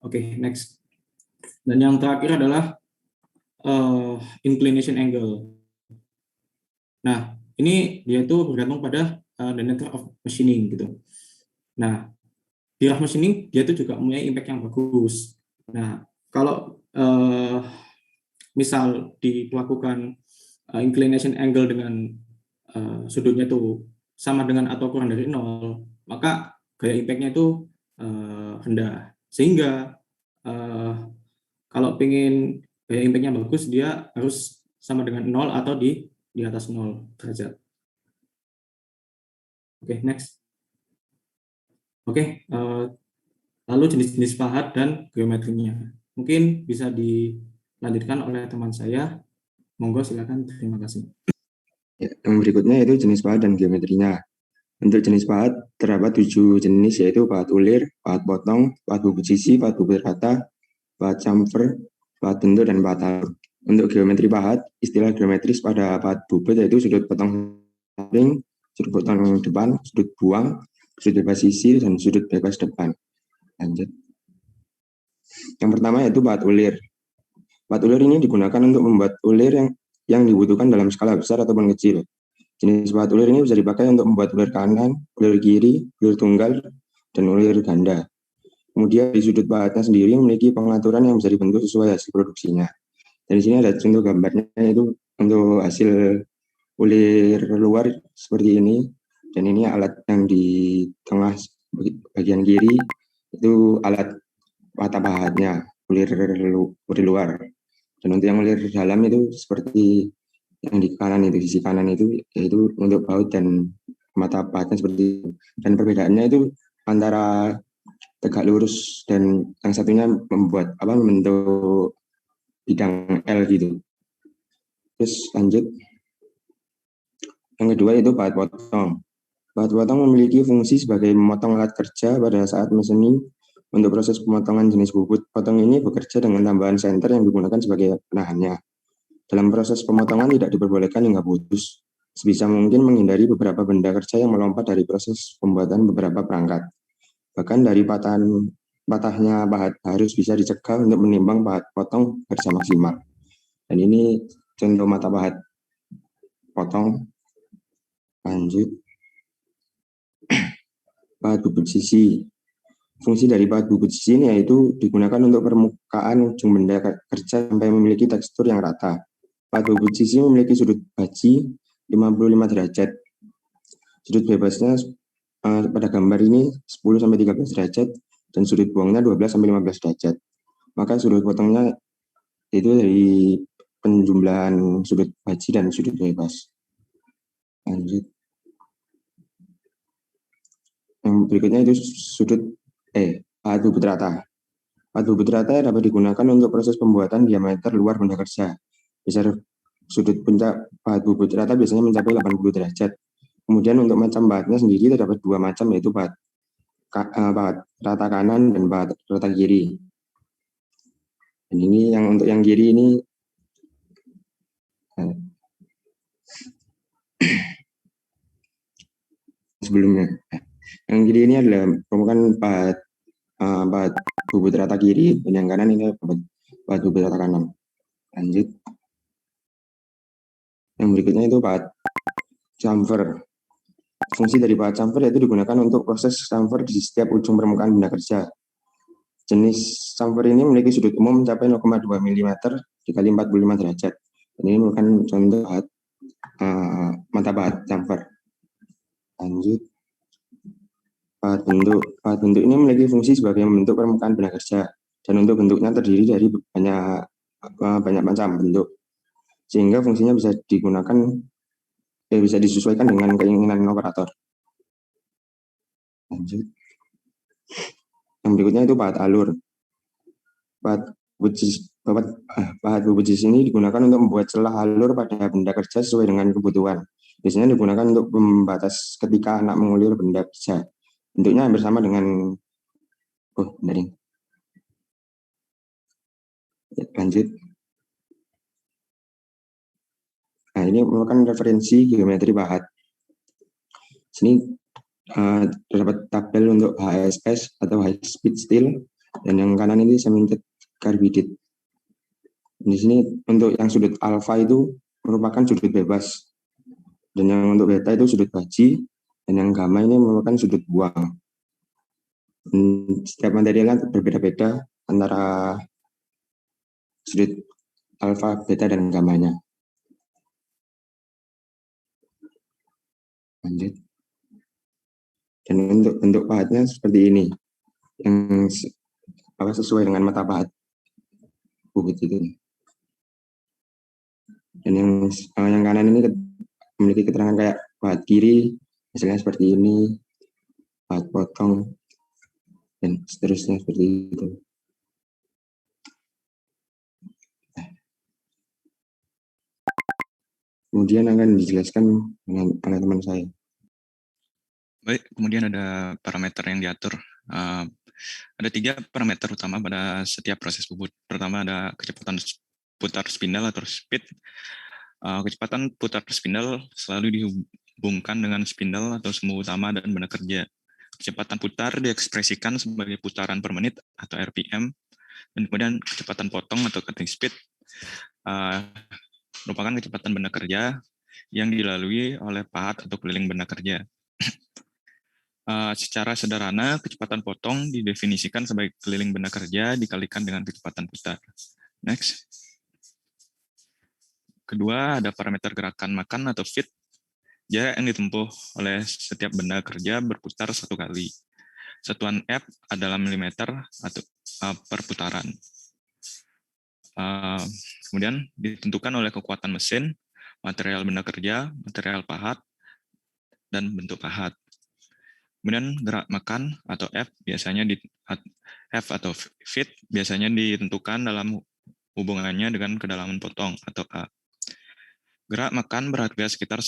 Oke, next. Dan yang terakhir adalah inclination angle. Nah, ini dia itu bergantung pada the nature of machining gitu. Nah, di rough machining dia itu juga punya impact yang bagus. Nah, kalau misal dilakukan inclination angle dengan sudutnya itu sama dengan atau kurang dari 0, maka gaya impact-nya itu rendah. Sehingga kalau pengen gaya impact-nya bagus, dia harus sama dengan 0 atau di atas 0 derajat. Oke, next. Oke, lalu jenis-jenis pahat dan geometrinya. Mungkin bisa dilanjutkan oleh teman saya. Monggo silakan, terima kasih. Ya, yang berikutnya yaitu jenis pahat dan geometrinya. Untuk jenis pahat terdapat 7 jenis, yaitu pahat ulir, pahat potong, pahat bubut sisi, pahat bubut rata, pahat chamfer, pahat bentuk, dan pahat alur. Untuk geometri pahat, istilah geometris pada pahat bubut yaitu sudut potong samping, sudut potong depan, sudut buang, sudut bebas sisi, dan sudut bebas depan. Lanjut. Yang pertama yaitu pahat ulir. Pahat ulir ini digunakan untuk membuat ulir yang dibutuhkan dalam skala besar ataupun kecil. Jenis pahat ulir ini bisa dipakai untuk membuat ulir kanan, ulir kiri, ulir tunggal, dan ulir ganda. Kemudian di sudut pahatnya sendiri memiliki pengaturan yang bisa dibentuk sesuai hasil produksinya. Dan di sini ada contoh gambarnya, itu untuk hasil ulir luar seperti ini. Dan ini alat yang di tengah bagian kiri itu alat patah pahatnya, ulir luar. Dan untuk yang ulir dalam itu seperti yang di kanan itu, sisi kanan itu, yaitu untuk baut dan mata pahatnya seperti itu. Dan perbedaannya itu antara tegak lurus dan yang satunya membentuk bidang L gitu. Terus lanjut. Yang kedua itu pahat potong. Pahat potong memiliki fungsi sebagai memotong alat kerja pada saat machining. Untuk proses pemotongan jenis bubut potong ini bekerja dengan tambahan senter yang digunakan sebagai penahannya. Dalam proses pemotongan tidak diperbolehkan hingga putus. Sebisa mungkin menghindari beberapa benda kerja yang melompat dari proses pembuatan beberapa perangkat. Bahkan dari patahnya pahat harus bisa dicegah untuk menimbang pahat potong kerja maksimal. Dan ini contoh mata pahat potong. Lanjut. Pahat bubut sisi. Fungsi dari pahat bubut sisi ini yaitu digunakan untuk permukaan ujung benda kerja sampai memiliki tekstur yang rata. Pahat bubut sisi memiliki sudut baji 55 derajat. Sudut bebasnya pada gambar ini 10-13 derajat dan sudut buangnya 12-15 derajat. Maka sudut potongnya itu dari penjumlahan sudut baji dan sudut bebas. Lanjut. Yang berikutnya itu pahat bubut rata. Pahat bubut rata dapat digunakan untuk proses pembuatan diameter luar benda kerja. Besar sudut puncak pahat bubut rata biasanya mencapai 80 derajat. Kemudian untuk macam pahatnya sendiri terdapat 2 macam, yaitu pahat rata kanan dan pahat rata kiri. Dan ini yang untuk yang kiri ini sebelumnya. Yang kiri ini adalah merupakan pahat bubut rata kiri, dan yang kanan ini pahat bubut rata kanan. Lanjut. Yang berikutnya itu pahat chamfer. Fungsi dari pahat chamfer yaitu digunakan untuk proses chamfer di setiap ujung permukaan benda kerja. Jenis chamfer ini memiliki sudut umum mencapai 0,2 mm dikali 45 derajat. Ini merupakan contoh mata pahat chamfer. Lanjut. Pahat bentuk. Pahat bentuk ini memiliki fungsi sebagai membentuk permukaan benda kerja, dan untuk bentuknya terdiri dari banyak macam bentuk, sehingga fungsinya bisa bisa disesuaikan dengan keinginan operator. Lanjut. Yang berikutnya itu pahat alur. Pahat bubut sisi ini digunakan untuk membuat celah alur pada benda kerja sesuai dengan kebutuhan. Biasanya digunakan untuk membatas ketika anak mengulir benda kerja. Bentuknya hampir sama dengan lanjut. Nah, ini merupakan referensi geometri pahat. Sini terdapat tabel untuk HSS atau high speed steel, dan yang kanan ini cemented carbide. Di sini untuk yang sudut alfa itu merupakan sudut bebas, dan yang untuk beta itu sudut baji, dan yang gamma ini merupakan sudut buang. Setiap materialnya berbeda-beda antara sudut alfa, beta, dan gammanya. Lanjut. Dan untuk bentuk pahatnya seperti ini, yang sesuai dengan mata pahat bubut itu. Dan yang kanan ini memiliki keterangan kayak pahat kiri, hasilnya seperti ini, pahat potong, dan seterusnya seperti itu. Kemudian akan dijelaskan oleh teman saya. Baik, kemudian ada parameter yang diatur. Ada 3 parameter utama pada setiap proses bubut. Pertama ada kecepatan putar spindle atau speed. Kecepatan putar spindle selalu dihubungkan dengan spindle atau semu utama dan benda kerja. Kecepatan putar diekspresikan sebagai putaran per menit atau RPM, dan kemudian kecepatan potong atau cutting speed merupakan kecepatan benda kerja yang dilalui oleh pahat atau keliling benda kerja. Secara sederhana, kecepatan potong didefinisikan sebagai keliling benda kerja dikalikan dengan kecepatan putar. Next. Kedua, ada parameter gerakan makan atau feed. Jarak yang ditempuh oleh setiap benda kerja berputar 1 kali. Satuan F adalah milimeter atau per putaran. Kemudian ditentukan oleh kekuatan mesin, material benda kerja, material pahat, dan bentuk pahat. Kemudian gerak makan atau F atau feed biasanya ditentukan dalam hubungannya dengan kedalaman potong atau A. Gerak makan berharga sekitar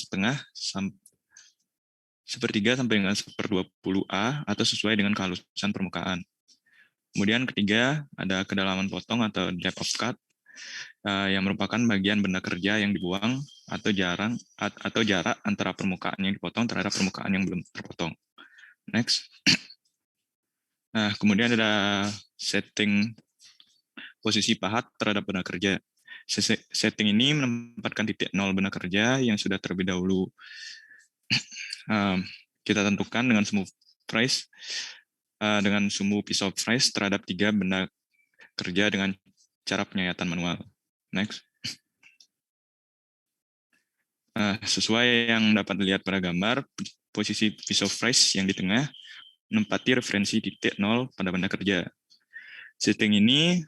sepertiga sampai dengan 1/20 A atau sesuai dengan kehalusan permukaan. Kemudian ketiga ada kedalaman potong atau depth of cut yang merupakan bagian benda kerja yang dibuang atau jarak antara permukaan yang dipotong terhadap permukaan yang belum terpotong. Next. Nah, kemudian ada setting posisi pahat terhadap benda kerja. Setting ini menempatkan titik 0 benda kerja yang sudah terlebih dahulu kita tentukan dengan semu price dengan semu piece of price terhadap 3 benda kerja dengan cara penyayatan manual. Next. Sesuai yang dapat dilihat pada gambar, posisi piece of price yang di tengah menempati referensi titik 0 pada benda kerja. Setting ini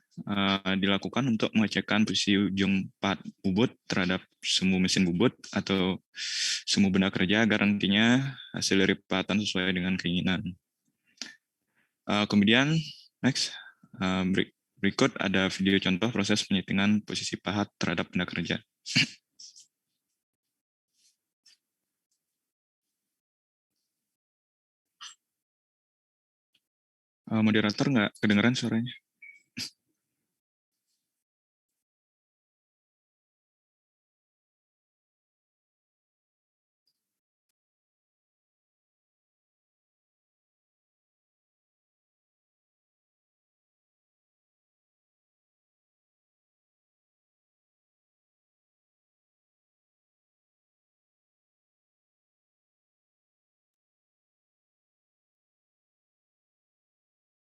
dilakukan untuk mengecekkan posisi ujung pahat bubut terhadap semu mesin bubut atau semu benda kerja agar nantinya hasil dari pahatan sesuai dengan keinginan. Kemudian, next, berikut ada video contoh proses penyetingan posisi pahat terhadap benda kerja. Moderator nggak kedengeran suaranya?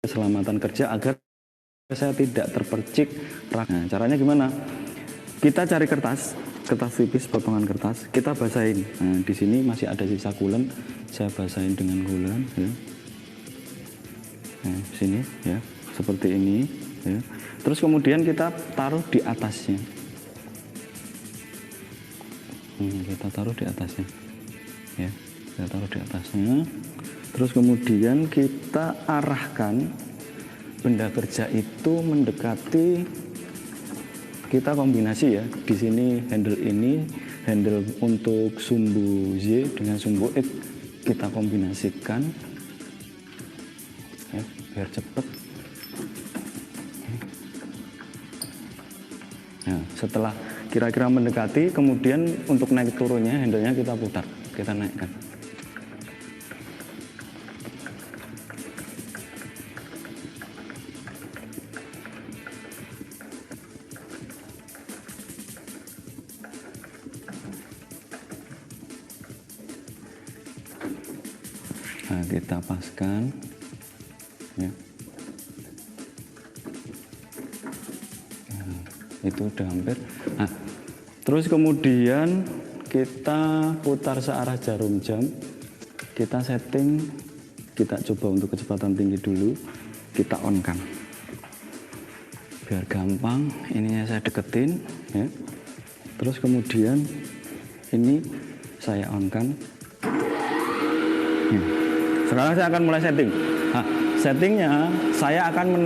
Keselamatan kerja agar saya tidak terpercik. Nah, caranya gimana? Kita cari kertas tipis, potongan kertas, kita basahin. Nah, di sini masih ada sisa coolant, saya basahin dengan coolant. Ya. Nah, sini ya, seperti ini. Ya. Terus kemudian kita taruh di atasnya. Kita taruh di atasnya. Ya, kita taruh di atasnya. Terus kemudian kita arahkan benda kerja itu mendekati, kita kombinasi ya. Di sini handle untuk sumbu Z dengan sumbu X kita kombinasikan ya, biar cepat. Nah, setelah kira-kira mendekati, kemudian untuk naik turunnya handle-nya kita putar, kita naikkan. kita paskan, ya. Nah, itu udah hampir. Nah, terus kemudian kita putar searah jarum jam, kita setting, kita coba untuk kecepatan tinggi dulu, kita on kan. Biar gampang, ininya saya deketin, ya. Terus kemudian ini saya on kan. Sekarang saya akan mulai setting. Nah, settingnya saya akan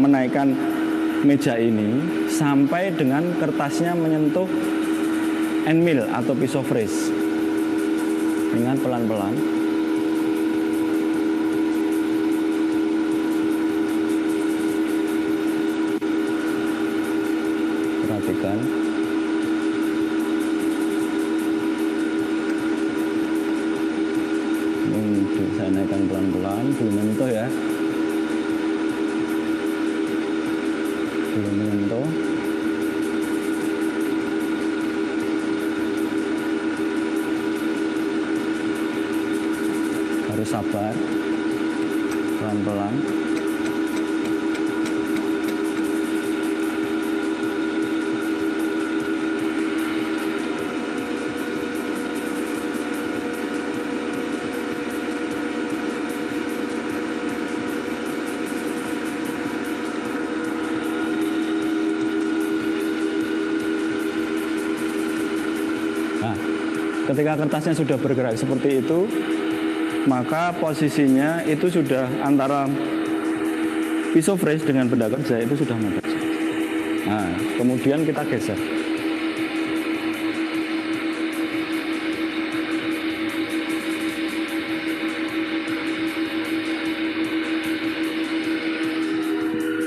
menaikkan meja ini sampai dengan kertasnya menyentuh end mill atau pisau freeze dengan pelan-pelan. Perhatikan. Saya naikkan pelan-pelan, belum menyentuh ya. Belum menyentuh. Harus sabar. Pelan-pelan. Ketika kertasnya sudah bergerak seperti itu, maka posisinya itu sudah antara pisau freeze dengan benda kerja itu sudah mepet. Nah, kemudian kita geser.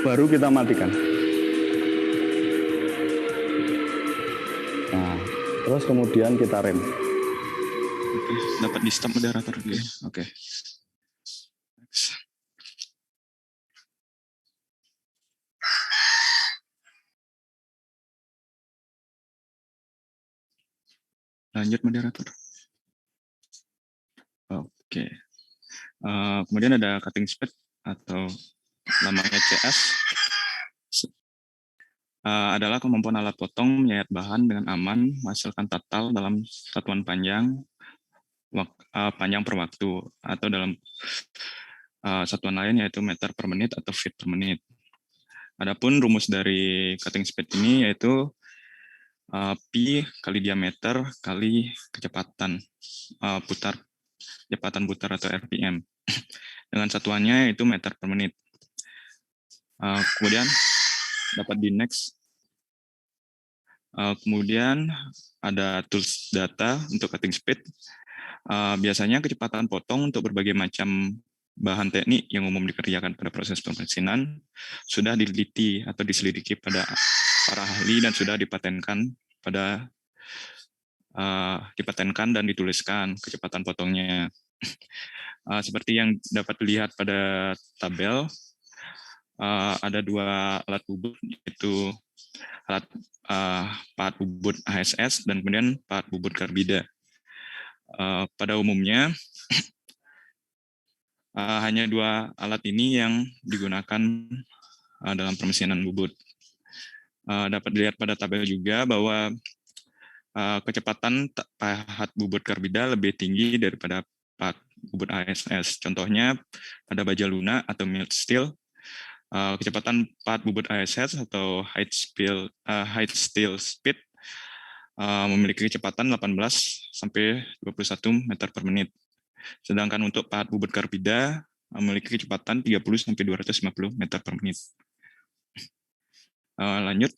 Baru kita matikan. Nah, terus kemudian kita rem. Oke, dapat di stop moderator. Oke. Lanjut moderator. Oke. Kemudian ada cutting speed atau namanya CS. Adalah kemampuan alat potong menyayat bahan dengan aman, menghasilkan total dalam satuan panjang per waktu, atau dalam satuan lain yaitu meter per menit atau feet per menit. Adapun rumus dari cutting speed ini yaitu Pi kali diameter kali kecepatan putar atau RPM. Dengan satuannya itu meter per menit. Kemudian dapat di next. Kemudian ada tools data untuk cutting speed. Biasanya kecepatan potong untuk berbagai macam bahan teknik yang umum dikerjakan pada proses pemesinan sudah diteliti atau diselidiki pada para ahli dan sudah dipatenkan dan dituliskan kecepatan potongnya. Seperti yang dapat dilihat pada tabel, ada dua alat bubut, yaitu alat pahat bubut ASS dan kemudian pahat bubut karbida. Pada umumnya hanya dua alat ini yang digunakan dalam permesinan bubut. Dapat dilihat pada tabel juga bahwa kecepatan pahat bubut karbida lebih tinggi daripada pahat bubut ASS. Contohnya pada baja lunak atau mild steel, kecepatan pahat bubut ASS atau height steel speed memiliki kecepatan 18 sampai 21 meter per menit. Sedangkan untuk pahat bubut karbida memiliki kecepatan 30 sampai 250 meter per menit. Lanjut.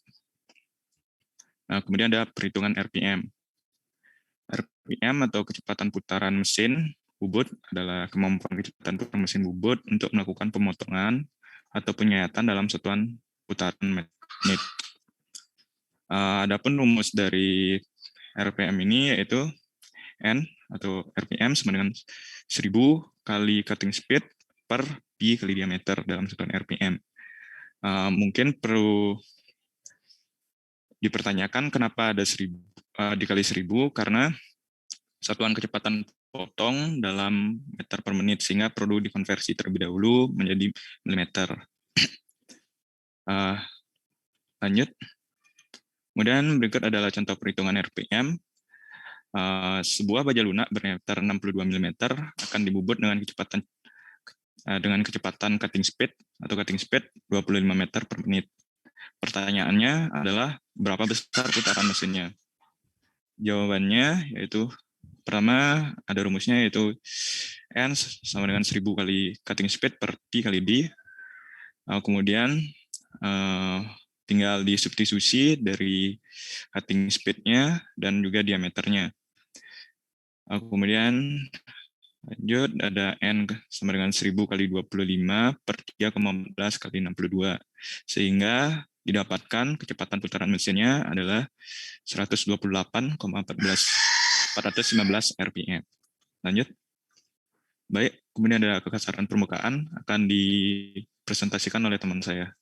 Kemudian ada perhitungan RPM. RPM atau kecepatan putaran mesin bubut adalah kemampuan kecepatan putaran mesin bubut untuk melakukan pemotongan atau penyayatan dalam satuan putaran menit. Adapun rumus dari RPM ini yaitu N atau RPM sama dengan 1000 kali cutting speed per Pi kali diameter dalam satuan RPM. Mungkin perlu dipertanyakan kenapa ada 1000 dikali 1000, karena satuan kecepatan dipotong dalam meter per menit, sehingga perlu dikonversi terlebih dahulu menjadi milimeter. Lanjut. Kemudian berikut adalah contoh perhitungan RPM. Sebuah baja lunak berdiameter 62 mm akan dibobot dengan kecepatan cutting speed atau cutting speed 25 meter per menit. Pertanyaannya adalah berapa besar putaran mesinnya? Jawabannya yaitu pertama ada rumusnya, yaitu N sama dengan 1000 kali cutting speed per P kali D. Kemudian tinggal disubstitusi dari cutting speed-nya dan juga diameternya. Kemudian lanjut ada N sama dengan 1000 kali 25 per 3,14 kali 62. Sehingga didapatkan kecepatan putaran mesinnya adalah 128,415 RPM. Lanjut. Baik, kemudian ada kekasaran permukaan akan dipresentasikan oleh teman saya.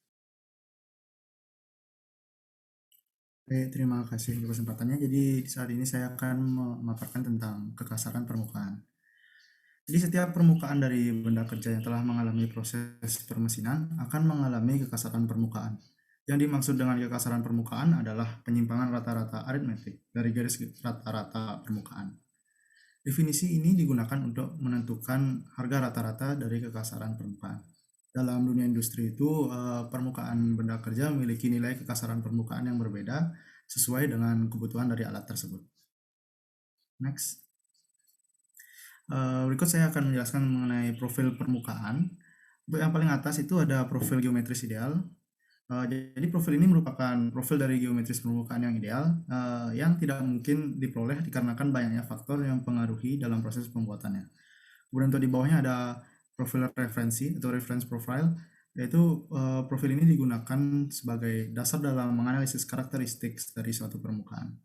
Oke, terima kasih untuk kesempatannya. Jadi saat ini saya akan memaparkan tentang kekasaran permukaan. Jadi setiap permukaan dari benda kerja yang telah mengalami proses permesinan akan mengalami kekasaran permukaan. Yang dimaksud dengan kekasaran permukaan adalah penyimpangan rata-rata aritmetik dari garis rata-rata permukaan. Definisi ini digunakan untuk menentukan harga rata-rata dari kekasaran permukaan. Dalam dunia industri itu, permukaan benda kerja memiliki nilai kekasaran permukaan yang berbeda sesuai dengan kebutuhan dari alat tersebut. Next. Berikut saya akan menjelaskan mengenai profil permukaan. Untuk yang paling atas itu ada profil geometris ideal. Jadi profil ini merupakan profil dari geometris permukaan yang ideal yang tidak mungkin diperoleh dikarenakan banyaknya faktor yang mempengaruhi dalam proses pembuatannya. Kemudian untuk di bawahnya ada profil referensi atau reference profile, yaitu profil ini digunakan sebagai dasar dalam menganalisis karakteristik dari suatu permukaan.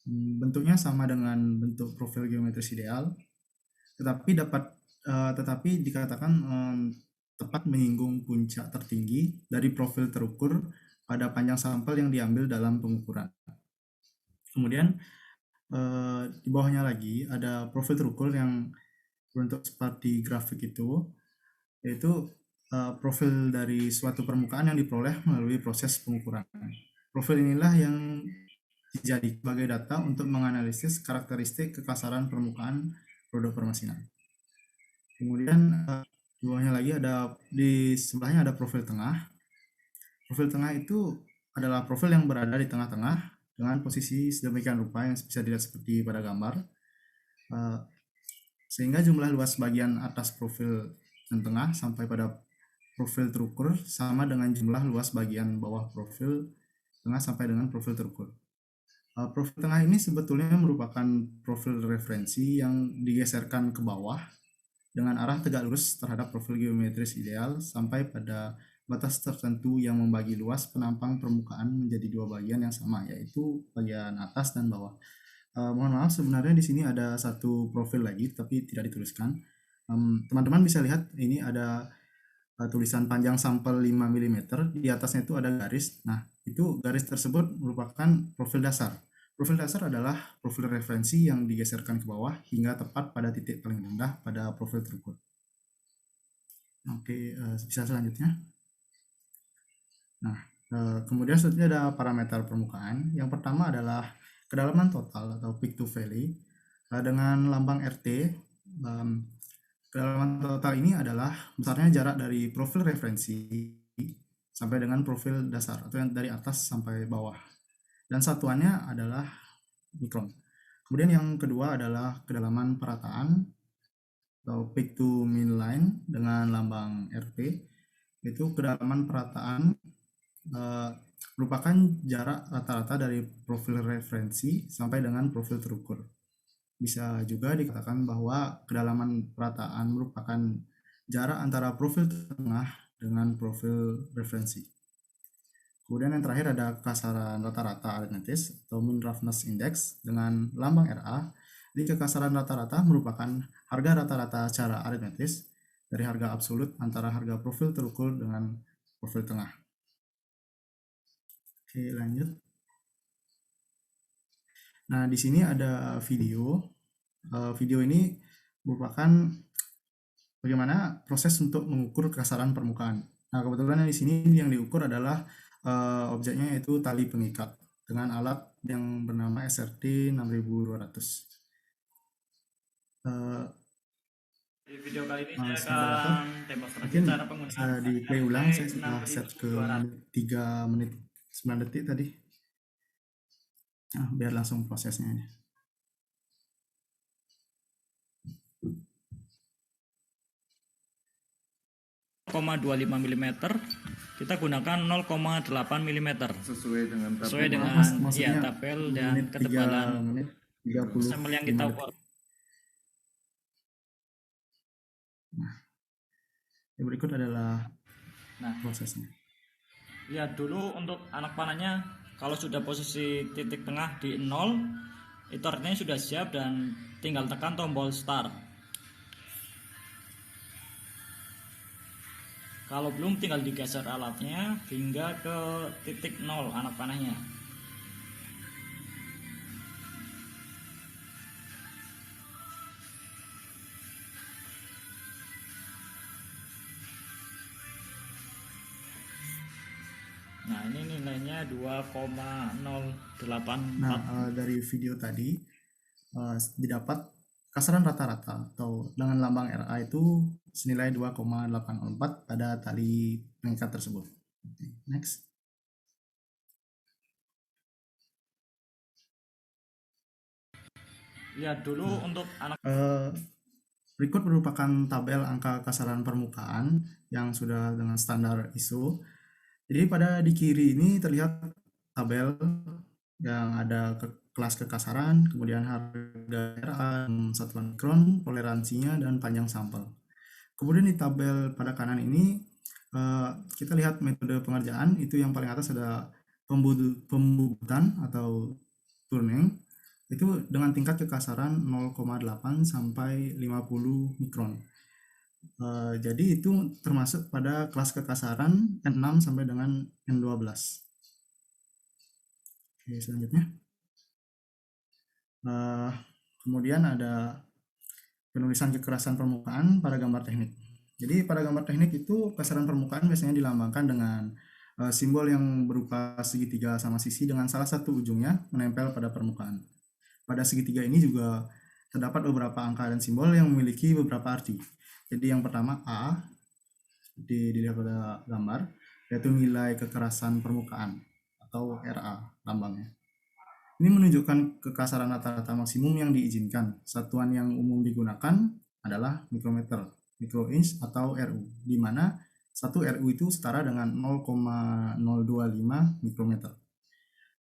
Bentuknya sama dengan bentuk profil geometris ideal, tetapi dikatakan tepat menyinggung puncak tertinggi dari profil terukur pada panjang sampel yang diambil dalam pengukuran. Kemudian di bawahnya lagi ada profil terukur yang berbentuk seperti grafik itu, yaitu profil dari suatu permukaan yang diperoleh melalui proses pengukuran. Profil inilah yang dijadikan sebagai data untuk menganalisis karakteristik kekasaran permukaan produk permesinan. Kemudian di bawahnya lagi di sebelahnya ada profil tengah. Profil tengah itu adalah profil yang berada di tengah-tengah dengan posisi sedemikian rupa yang bisa dilihat seperti pada gambar, sehingga jumlah luas bagian atas profil yang tengah sampai pada profil terukur sama dengan jumlah luas bagian bawah profil tengah sampai dengan profil terukur. Profil tengah ini sebetulnya merupakan profil referensi yang digeserkan ke bawah dengan arah tegak lurus terhadap profil geometris ideal sampai pada batas tertentu yang membagi luas penampang permukaan menjadi dua bagian yang sama, yaitu bagian atas dan bawah. Mohon maaf, sebenarnya di sini ada satu profil lagi tapi tidak dituliskan. Teman-teman bisa lihat ini ada tulisan panjang sampel 5 mm, di atasnya itu ada garis. Nah, itu garis tersebut merupakan profil dasar. Profil dasar adalah profil referensi yang digeserkan ke bawah hingga tepat pada titik paling rendah pada profil terukur. Oke, bisa selanjutnya. Nah, kemudian selanjutnya ada parameter permukaan. Yang pertama adalah kedalaman total atau peak to valley dengan lambang RT. Kedalaman total ini adalah besarnya jarak dari profil referensi sampai dengan profil dasar atau yang dari atas sampai bawah. Dan satuannya adalah mikron. Kemudian yang kedua adalah kedalaman perataan atau peak to mean line dengan lambang RP. Itu kedalaman perataan merupakan jarak rata-rata dari profil referensi sampai dengan profil terukur. Bisa juga dikatakan bahwa kedalaman perataan merupakan jarak antara profil tengah dengan profil referensi. Kemudian yang terakhir ada kekasaran rata-rata aritmetis atau mean roughness index dengan lambang RA. Jadi kekasaran rata-rata merupakan harga rata-rata secara aritmetis dari harga absolut antara harga profil terukur dengan profil tengah. Oke, lanjut. Nah, di sini ada video video ini merupakan bagaimana proses untuk mengukur kekasaran permukaan. Nah, kebetulan di sini yang diukur adalah objeknya yaitu tali pengikat dengan alat yang bernama SRT 6200. Di video kali ini Mas saya moderator, akan demonstrasi mungkin cara penggunaan di play ulang, saya sudah set ke 6200. 3 menit 9 detik tadi. Nah, biar langsung prosesnya ini. mm, kita gunakan 0,8 mm Sesuai dengan sesuai dengan Mas, maksudnya tabel dan menit 3 ketebalan menit 30 sampel yang kita ukur. Yang berikut adalah Nah, prosesnya. lihat dulu untuk anak panahnya, kalau sudah posisi titik tengah di 0, itu artinya sudah siap dan tinggal tekan tombol start. Kalau belum, tinggal digeser alatnya hingga ke titik 0 anak panahnya. Nah, ini nilainya 2,084. Nah, dari video tadi didapat kasaran rata-rata atau dengan lambang RA itu senilai 2,804 pada tali pengikat tersebut. Oke, next. Lihat dulu untuk anak. Berikut merupakan tabel angka kasaran permukaan yang sudah dengan standar ISO. Jadi pada di kiri ini terlihat tabel yang ada kelas kekasaran, kemudian harga RA, satuan mikron, toleransinya, dan panjang sampel. Kemudian di tabel pada kanan ini kita lihat metode pengerjaan. Itu yang paling atas ada pembubutan atau turning, itu dengan tingkat kekasaran 0,8 sampai 50 mikron. Jadi itu termasuk pada kelas kekasaran N6 sampai dengan N12. Oke, selanjutnya. Kemudian ada penulisan kekerasan permukaan pada gambar teknik. Jadi pada gambar teknik itu kasaran permukaan biasanya dilambangkan dengan simbol yang berupa segitiga sama sisi dengan salah satu ujungnya menempel pada permukaan. Pada segitiga ini juga terdapat beberapa angka dan simbol yang memiliki beberapa arti. Jadi yang pertama A, dilihat pada gambar, yaitu nilai kekerasan permukaan atau RA lambangnya. Ini menunjukkan kekasaran rata-rata maksimum yang diizinkan. Satuan yang umum digunakan adalah mikrometer, microinch atau RU, di mana 1 RU itu setara dengan 0,025 mikrometer.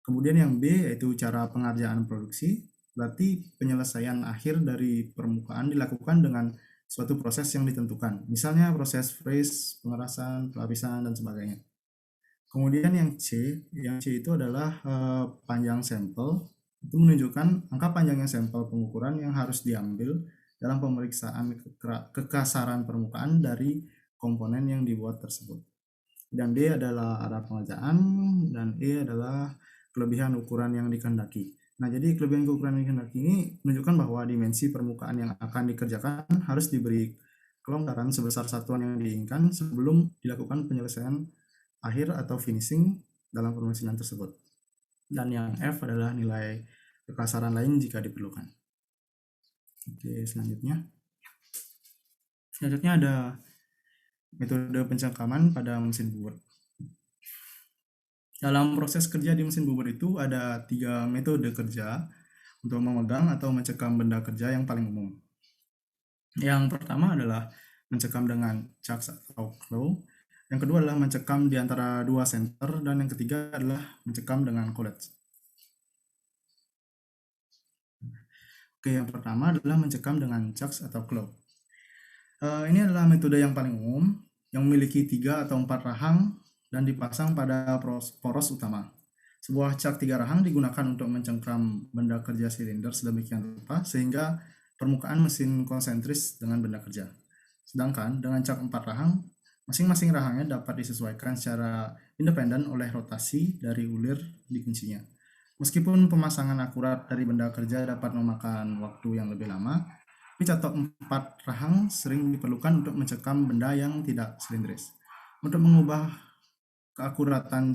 Kemudian yang B yaitu cara pengerjaan produksi, berarti penyelesaian akhir dari permukaan dilakukan dengan suatu proses yang ditentukan, misalnya proses freeze, pengerasan, pelapisan, dan sebagainya. Kemudian yang C itu adalah panjang sampel, itu menunjukkan angka panjangnya sampel pengukuran yang harus diambil dalam pemeriksaan kekasaran permukaan dari komponen yang dibuat tersebut. Dan D adalah arah pengerjaan, dan E adalah kelebihan ukuran yang dikehendaki. Nah, jadi kelebihan ukuran yang dikehendaki ini menunjukkan bahwa dimensi permukaan yang akan dikerjakan harus diberi kelonggaran sebesar satuan yang diinginkan sebelum dilakukan penyelesaian akhir atau finishing dalam permesinan tersebut. Dan yang F adalah nilai kekasaran lain jika diperlukan. Oke, selanjutnya. Selanjutnya ada metode pencengkaman pada mesin bubur. Dalam proses kerja di mesin bubur itu ada 3 metode kerja untuk memegang atau mencekam benda kerja yang paling umum. Yang pertama adalah mencekam dengan chucks atau claw. Yang kedua adalah mencekam di antara 2 center, dan yang ketiga adalah mencekam dengan collets. Oke, yang pertama adalah mencekam dengan chucks atau claw. Ini adalah metode yang paling umum yang memiliki 3 atau 4 rahang dan dipasang pada poros utama. Sebuah chuck 3 rahang digunakan untuk mencengkram benda kerja silinder sedemikian rupa sehingga permukaan mesin konsentris dengan benda kerja. Sedangkan dengan chuck 4 rahang, masing-masing rahangnya dapat disesuaikan secara independen oleh rotasi dari ulir di kuncinya. Meskipun pemasangan akurat dari benda kerja dapat memakan waktu yang lebih lama, tapi catok 4 rahang sering diperlukan untuk mencekam benda yang tidak silindris. Untuk mengubah keakuratan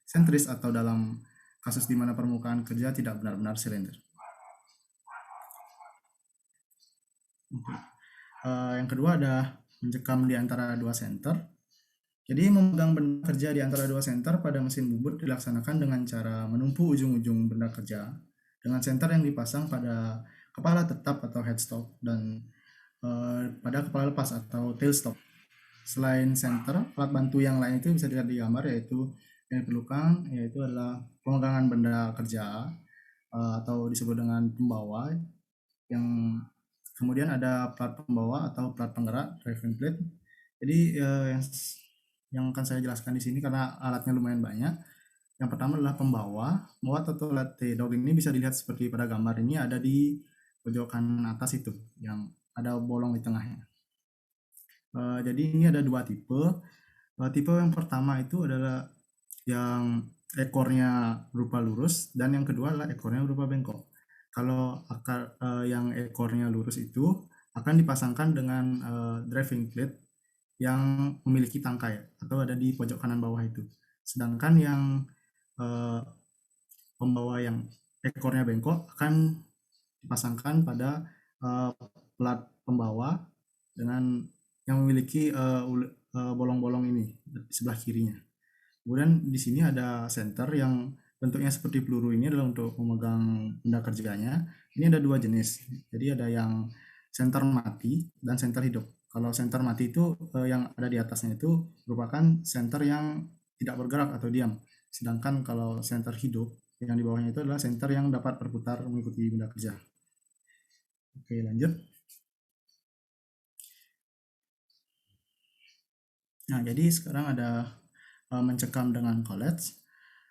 sentris atau dalam kasus di mana permukaan kerja tidak benar-benar silinder. Yang kedua ada mencekam di antara dua senter. Jadi memegang benda kerja di antara dua senter pada mesin bubut dilaksanakan dengan cara menumpu ujung-ujung benda kerja dengan senter yang dipasang pada kepala tetap atau headstock dan pada kepala lepas atau tailstock. Selain senter, alat bantu yang lain itu bisa dilihat di gambar, yaitu yang diperlukan yaitu adalah pemegangan benda kerja atau disebut dengan pembawa, yang kemudian ada plat pembawa atau plat penggerak, driving plate. Jadi yang akan saya jelaskan di sini karena alatnya lumayan banyak. Yang pertama adalah pembawa. Pembawa atau latte dog ini bisa dilihat seperti pada gambar ini, ada di pojok kanan atas itu yang ada bolong di tengahnya. Jadi ini ada dua tipe. Tipe yang pertama itu adalah yang ekornya berupa lurus dan yang kedua adalah ekornya berupa bengkok. Kalau yang ekornya lurus itu akan dipasangkan dengan driving plate yang memiliki tangkai atau ada di pojok kanan bawah itu. Sedangkan yang pembawa yang ekornya bengkok akan dipasangkan pada plat pembawa dengan yang memiliki bolong-bolong ini di sebelah kirinya. Kemudian di sini ada senter yang bentuknya seperti peluru, ini adalah untuk memegang benda kerjanya. Ini ada dua jenis. Jadi ada yang senter mati dan senter hidup. Kalau senter mati itu yang ada di atasnya itu merupakan senter yang tidak bergerak atau diam. Sedangkan kalau senter hidup yang di bawahnya itu adalah senter yang dapat berputar mengikuti benda kerja. Oke, lanjut. Nah, jadi sekarang ada mencekam dengan collets.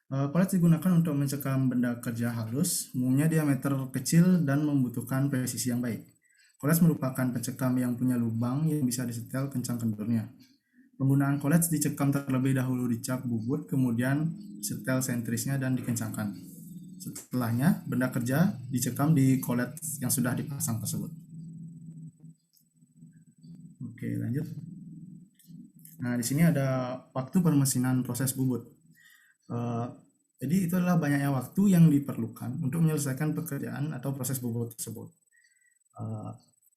Collets digunakan untuk mencekam benda kerja halus, umumnya diameter kecil dan membutuhkan presisi yang baik. Collets merupakan pencekam yang punya lubang yang bisa disetel kencang kendornya. Penggunaan collets dicekam terlebih dahulu di cap bubut, kemudian setel sentrisnya dan dikencangkan. Setelahnya, benda kerja dicekam di collets yang sudah dipasang tersebut. Oke, lanjut. Nah, di sini ada waktu permesinan proses bubut. Jadi itu adalah banyaknya waktu yang diperlukan untuk menyelesaikan pekerjaan atau proses bubut tersebut.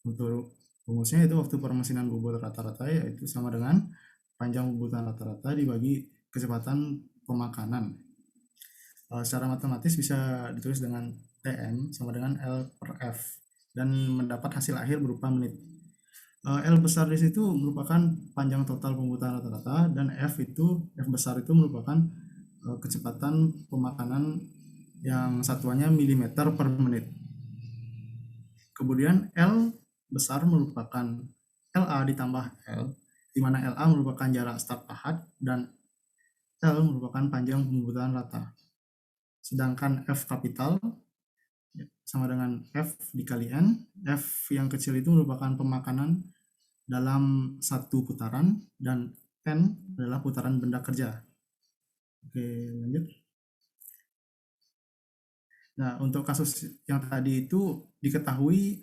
Untuk rumusnya itu waktu permesinan bubut rata-rata yaitu sama dengan panjang bubutan rata-rata dibagi kecepatan pemakanan. Secara matematis bisa ditulis dengan TM sama dengan L per F dan mendapat hasil akhir berupa menit. L besar di situ merupakan panjang total pembubutan rata-rata dan F besar itu merupakan kecepatan pemakanan yang satuannya milimeter per menit. Kemudian L besar merupakan LA ditambah L, di mana LA merupakan jarak start pahat dan L merupakan panjang pembubutan rata. Sedangkan F kapital sama dengan F dikali N. F yang kecil itu merupakan pemakanan dalam satu putaran dan N adalah putaran benda kerja. Oke, lanjut. Nah, untuk kasus yang tadi itu diketahui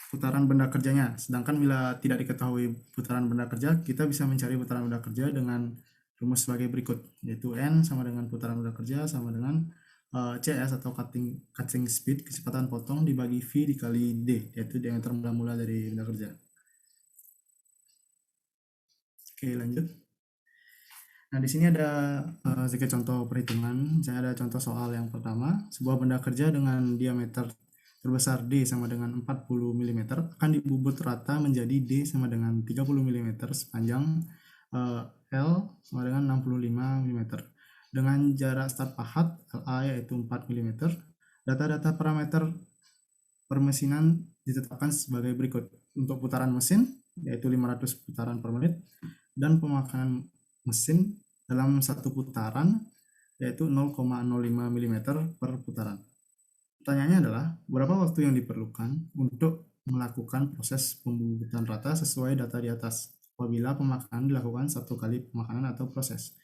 putaran benda kerjanya, sedangkan bila tidak diketahui putaran benda kerja, kita bisa mencari putaran benda kerja dengan rumus sebagai berikut, yaitu N sama dengan putaran benda kerja sama dengan CS atau cutting speed, kecepatan potong dibagi V dikali D, yaitu diameter mula-mula dari benda kerja. Oke, lanjut. Nah, di sini ada sedikit contoh perhitungan. Misalnya ada contoh soal yang pertama, sebuah benda kerja dengan diameter terbesar D sama dengan 40 mm akan dibubut rata menjadi D sama dengan 30 mm sepanjang L sama dengan 65 mm. Dengan jarak start pahat LA yaitu 4 mm. Data-data parameter permesinan ditetapkan sebagai berikut. Untuk putaran mesin yaitu 500 putaran per menit dan pemakanan mesin dalam satu putaran yaitu 0,05 mm per putaran. Pertanyaannya adalah berapa waktu yang diperlukan untuk melakukan proses pembubutan rata sesuai data di atas apabila pemakanan dilakukan satu kali pemakanan atau proses.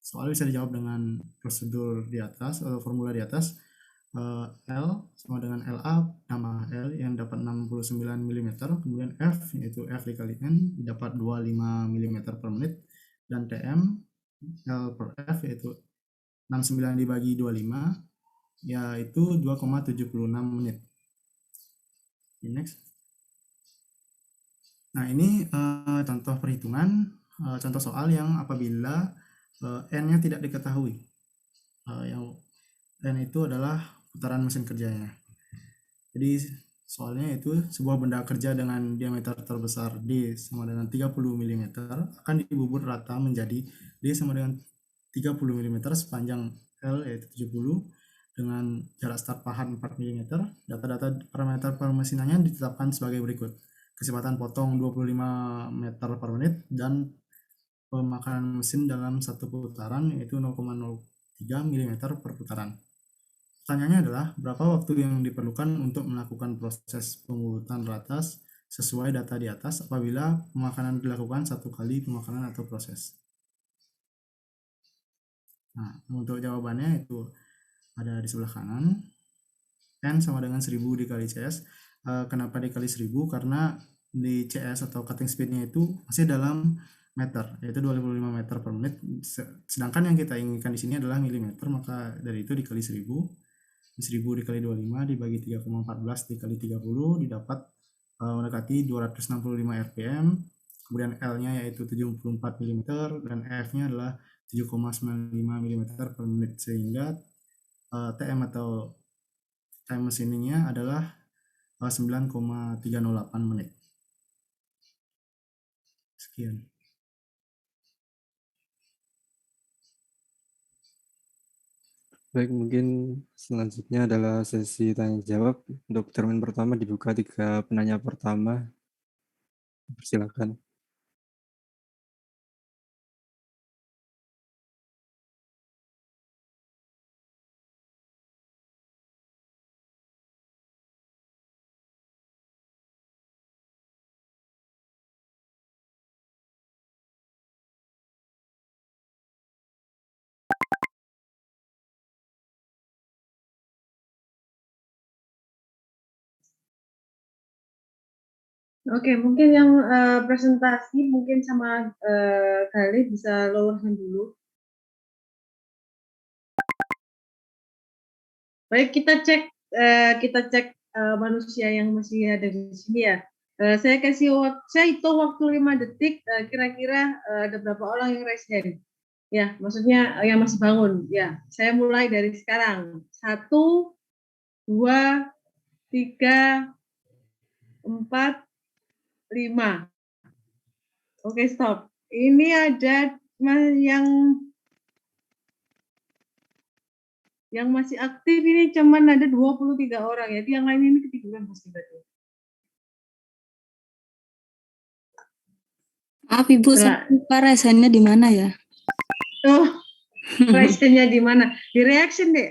Soal bisa dijawab dengan prosedur di atas atau formula di atas. L sama dengan LA tambah L yang dapat 69 mm, kemudian F yaitu F dikali N dapat 25 mm per menit, dan TM L per F yaitu 69 dibagi 25 yaitu 2,76 menit. Next. Nah, ini contoh perhitungan, contoh soal yang apabila N-nya tidak diketahui. Yang N itu adalah putaran mesin kerjanya. Jadi soalnya itu sebuah benda kerja dengan diameter terbesar D sama dengan 30 mm akan dibubut rata menjadi D sama dengan 30 mm sepanjang L yaitu 70 dengan jarak start pahat 4 mm. Data-data parameter permesinannya ditetapkan sebagai berikut. Kecepatan potong 25 meter per menit dan pemakanan mesin dalam satu putaran yaitu 0,03 mm per putaran. Pertanyaannya adalah berapa waktu yang diperlukan untuk melakukan proses pembubutan rata sesuai data di atas apabila pemakanan dilakukan satu kali pemakanan atau proses. Nah, untuk jawabannya itu ada di sebelah kanan. N sama dengan 1000 dikali CS. Kenapa dikali 1000? Karena di CS atau cutting speed-nya itu masih dalam meter, yaitu 25 meter per menit. Sedangkan yang kita inginkan di sini adalah milimeter, maka dari itu dikali 1000. 1000 dikali 25 dibagi 3,14 dikali 30 didapat mendekati 265 rpm. Kemudian L-nya yaitu 74 mm dan F-nya adalah 7,95 mm per menit, sehingga TM atau time machiningnya adalah 9,308 menit. Sekian. Baik, mungkin selanjutnya adalah sesi tanya jawab. Untuk termin pertama dibuka 3 penanya pertama. Silakan. Oke, mungkin yang presentasi mungkin sama Galih bisa lower hand dulu. Baik, kita cek manusia yang masih ada di sini ya. Saya kasih waktu, saya hitung waktu 5 detik. Kira-kira ada berapa orang yang raise hand? Ya, maksudnya yang masih bangun. Ya, saya mulai dari sekarang. 1, 2, 3, 4, 5. Oke, stop. Ini ada yang masih aktif ini cuman ada 23 orang ya. Yang lain ini ketiduran pasti berarti. Maaf Ibu, saya lupa resennya di mana ya? Oh, resennya di mana? Di reaction deh.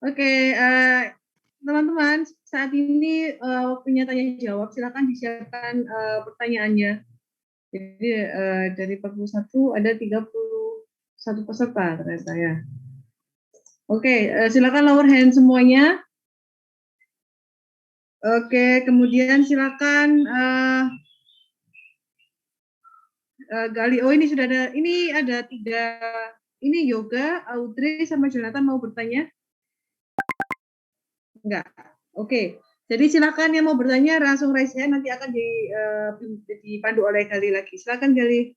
Oke, teman-teman, saat ini waktunya tanya jawab. Silakan disiapkan pertanyaannya. Jadi dari 41 ada 31 peserta ternyata ya. Oke, silakan lower hand semuanya. Oke, kemudian silakan Gali. Oh, ini sudah ada. Ini ada 3. Ini Yoga, Audrey, sama Jonathan mau bertanya? Enggak. Oke. Jadi silakan yang mau bertanya langsung raise hand, nanti akan dipandu oleh Gali lagi. Silakan Gali.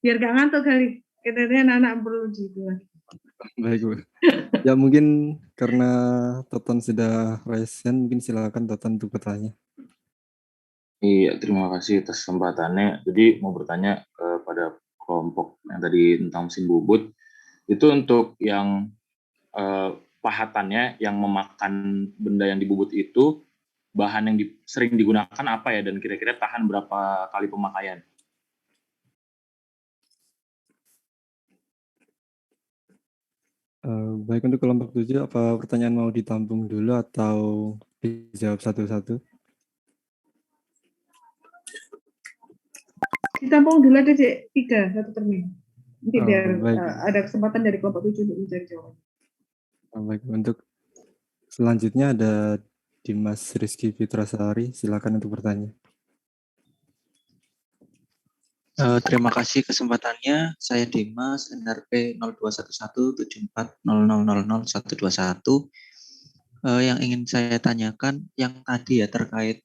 Biar gak ngantuk Gali. Katanya anak-anak perlu gitu lagi. Baik, Bu. Ya mungkin karena Toton sudah raise hand, mungkin silakan Toton untuk bertanya. Iya, terima kasih atas kesempatannya. Jadi mau bertanya kepada kelompok yang tadi tentang mesin bubut, itu untuk yang pahatannya yang memakan benda yang dibubut itu, bahan yang sering digunakan apa ya, dan kira-kira tahan berapa kali pemakaian? Baik, untuk kelompok 7, apa pertanyaan mau ditampung dulu atau dijawab satu-satu? Ditampung dulu aja, Cek. 3, 1 termin. Nanti Oh, biar baik. ada kesempatan dari kelompok 7 untuk mencari jawaban. Oh, baik. Untuk selanjutnya ada Dimas Rizky Fitrasari. Silakan untuk bertanya. Terima kasih kesempatannya. Saya Dimas, NRP 02117400000121. Yang ingin saya tanyakan, yang tadi ya terkait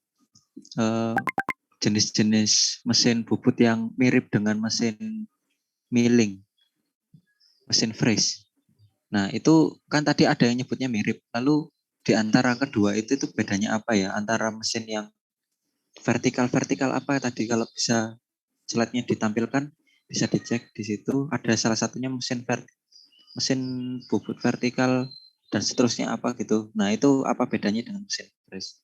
jenis-jenis mesin bubut yang mirip dengan mesin milling, mesin freeze. Nah, itu kan tadi ada yang nyebutnya mirip. Lalu di antara kedua itu bedanya apa ya? Antara mesin yang vertikal apa tadi, kalau bisa slide-nya ditampilkan, bisa dicek di situ. Ada salah satunya mesin bubut vertikal dan seterusnya apa gitu. Nah, itu apa bedanya dengan mesin freeze?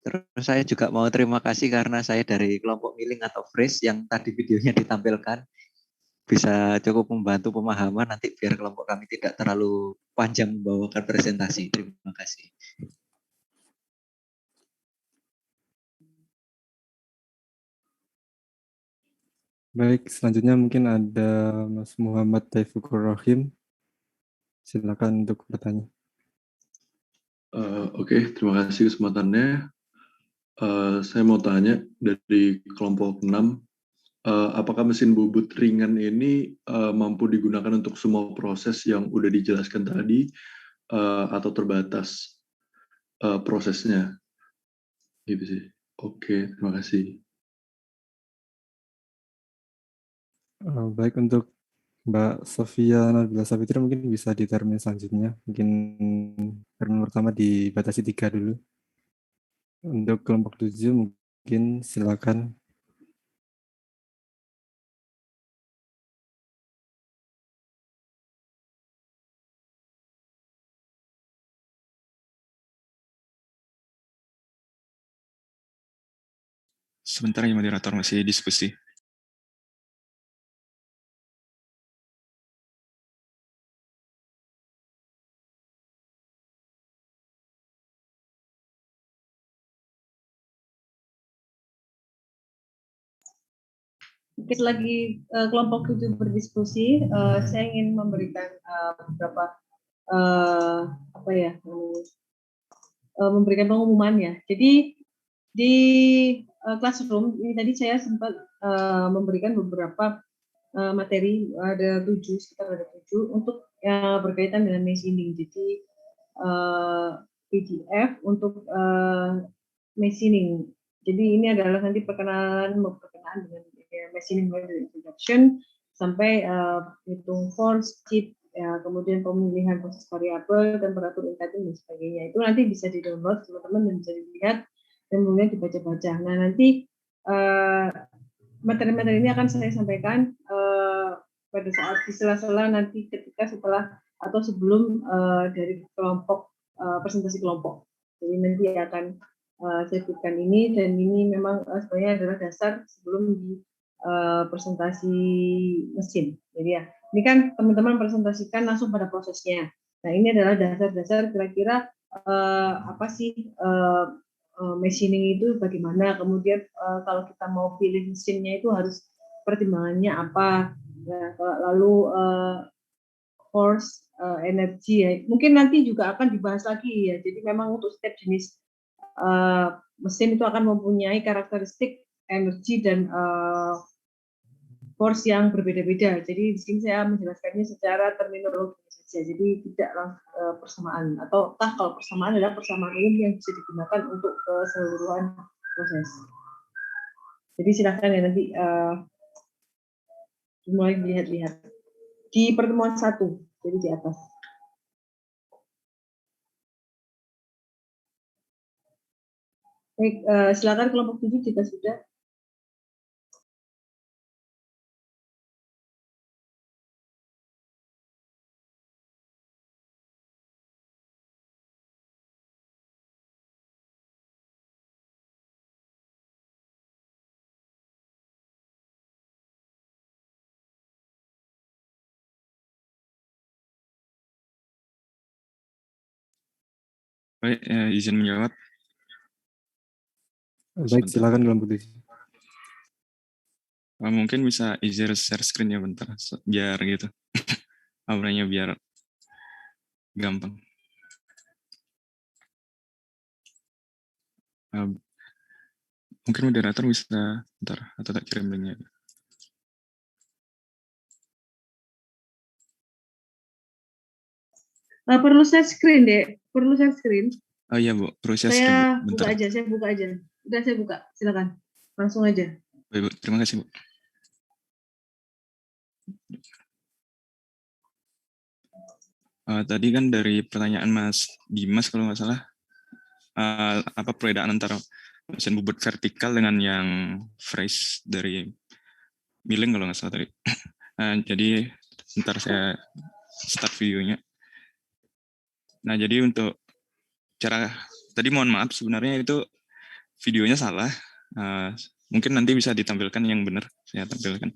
Terus saya juga mau terima kasih karena saya dari kelompok milling atau freeze yang tadi videonya ditampilkan. Bisa cukup membantu pemahaman nanti biar kelompok kami tidak terlalu panjang membawakan presentasi. Terima kasih. Baik, selanjutnya mungkin ada Mas Muhammad Taufikur Rahim. Silakan untuk bertanya. Oke, terima kasih kesempatannya. Saya mau tanya dari kelompok 6, apakah mesin bubut ringan ini mampu digunakan untuk semua proses yang udah dijelaskan tadi atau terbatas prosesnya? Gitu sih. Oke, terima kasih. Baik, untuk Mbak Sofia Nabila Savitri mungkin bisa di termin selanjutnya. Mungkin termin pertama dibatasi 3 dulu. Untuk kelompok 7 mungkin silakan. Sebentar ya moderator, masih diskusi. Mungkin lagi kelompok 7 berdiskusi, saya ingin memberikan beberapa memberikan pengumuman ya. Jadi di classroom ini tadi saya sempat memberikan beberapa materi, ada 7, sekitar ada 7 untuk berkaitan dengan machining. Jadi PDF untuk machining. Jadi ini adalah nanti perkenalan dengan machining model introduction sampai hitung force, chip, ya, kemudian pemilihan proses variabel, temperatur encoding dan sebagainya. Itu nanti bisa di-download teman-teman dan bisa dilihat dan kemudian dibaca-baca. Nah, nanti materi-materi ini akan saya sampaikan pada saat di sela-sela nanti ketika setelah atau sebelum dari kelompok presentasi kelompok. Jadi nanti akan saya berikan ini, dan ini memang sebenarnya adalah dasar sebelum di presentasi mesin. Jadi ya, ini kan teman-teman presentasikan langsung pada prosesnya. Nah, ini adalah dasar-dasar kira-kira apa sih machining itu bagaimana, kemudian kalau kita mau pilih mesinnya itu harus pertimbangannya apa, nah, lalu force, energi ya. Mungkin nanti juga akan dibahas lagi ya. Jadi memang untuk setiap jenis mesin itu akan mempunyai karakteristik energi dan force yang berbeda-beda. Jadi di sini saya menjelaskannya secara terminologi saja. Jadi tidak persamaan, atau kalau persamaan adalah persamaan umum yang bisa digunakan untuk keseluruhan proses. Jadi silakan ya nanti mulai lihat-lihat di pertemuan 1, jadi di atas. Baik, silakan kelompok 7 jika sudah. Baik, izin menjawab. Baik, silakan kelompok 7. Mungkin bisa share screen ya bentar, biar gitu. Auranya biar gampang. Mungkin moderator bisa bentar, atau tak kirim linknya. Perlu share screen deh, perlu share screen. Oh iya Bu, perlu share screen Bu, Saya bentar. buka aja, saya buka aja. Udah saya buka, silakan. Langsung aja. Baik Bu, terima kasih Bu. Tadi kan dari pertanyaan Mas Dimas kalau nggak salah, apa perbedaan antara mesin bubut vertikal dengan yang fresh dari milling kalau nggak salah tadi. Jadi ntar saya start videonya. Nah jadi untuk cara tadi mohon maaf sebenarnya itu videonya salah. Mungkin nanti bisa ditampilkan yang benar saya tampilkan.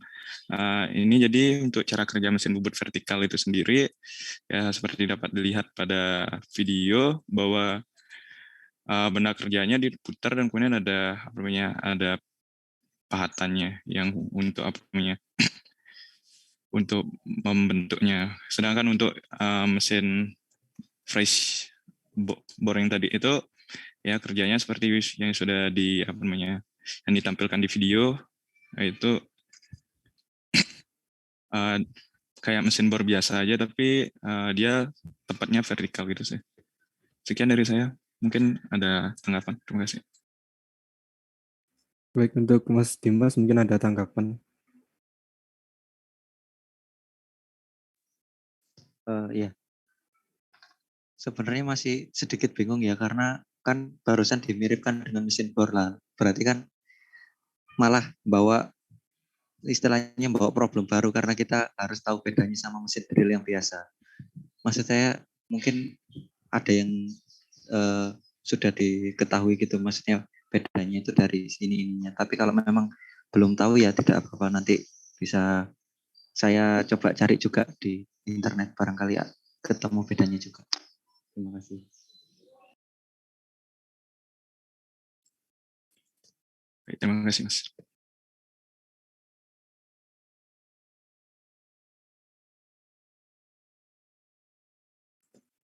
Ini jadi untuk cara kerja mesin bubut vertikal itu sendiri ya seperti dapat dilihat pada video bahwa benda kerjanya diputar dan kemudian ada apa namanya ada pahatannya yang untuk apa namanya untuk membentuknya. Sedangkan untuk mesin fresh boring tadi itu ya kerjanya seperti yang sudah di apa namanya yang ditampilkan di video, yaitu kayak mesin bor biasa aja tapi dia tempatnya vertikal gitu sih. Sekian dari saya. Mungkin ada tanggapan. Terima kasih. Baik, untuk Mas Dimas mungkin ada tanggapan. Ya. Sebenarnya masih sedikit bingung ya karena kan barusan dimiripkan dengan mesin bor lah. Berarti kan malah istilahnya bawa problem baru karena kita harus tahu bedanya sama mesin drill yang biasa. Maksud saya mungkin ada yang sudah diketahui gitu, maksudnya bedanya itu dari ininya. Tapi kalau memang belum tahu ya tidak apa-apa, nanti bisa saya coba cari juga di internet, barangkali ya ketemu bedanya juga. Terima kasih. Baik, terima kasih Mas.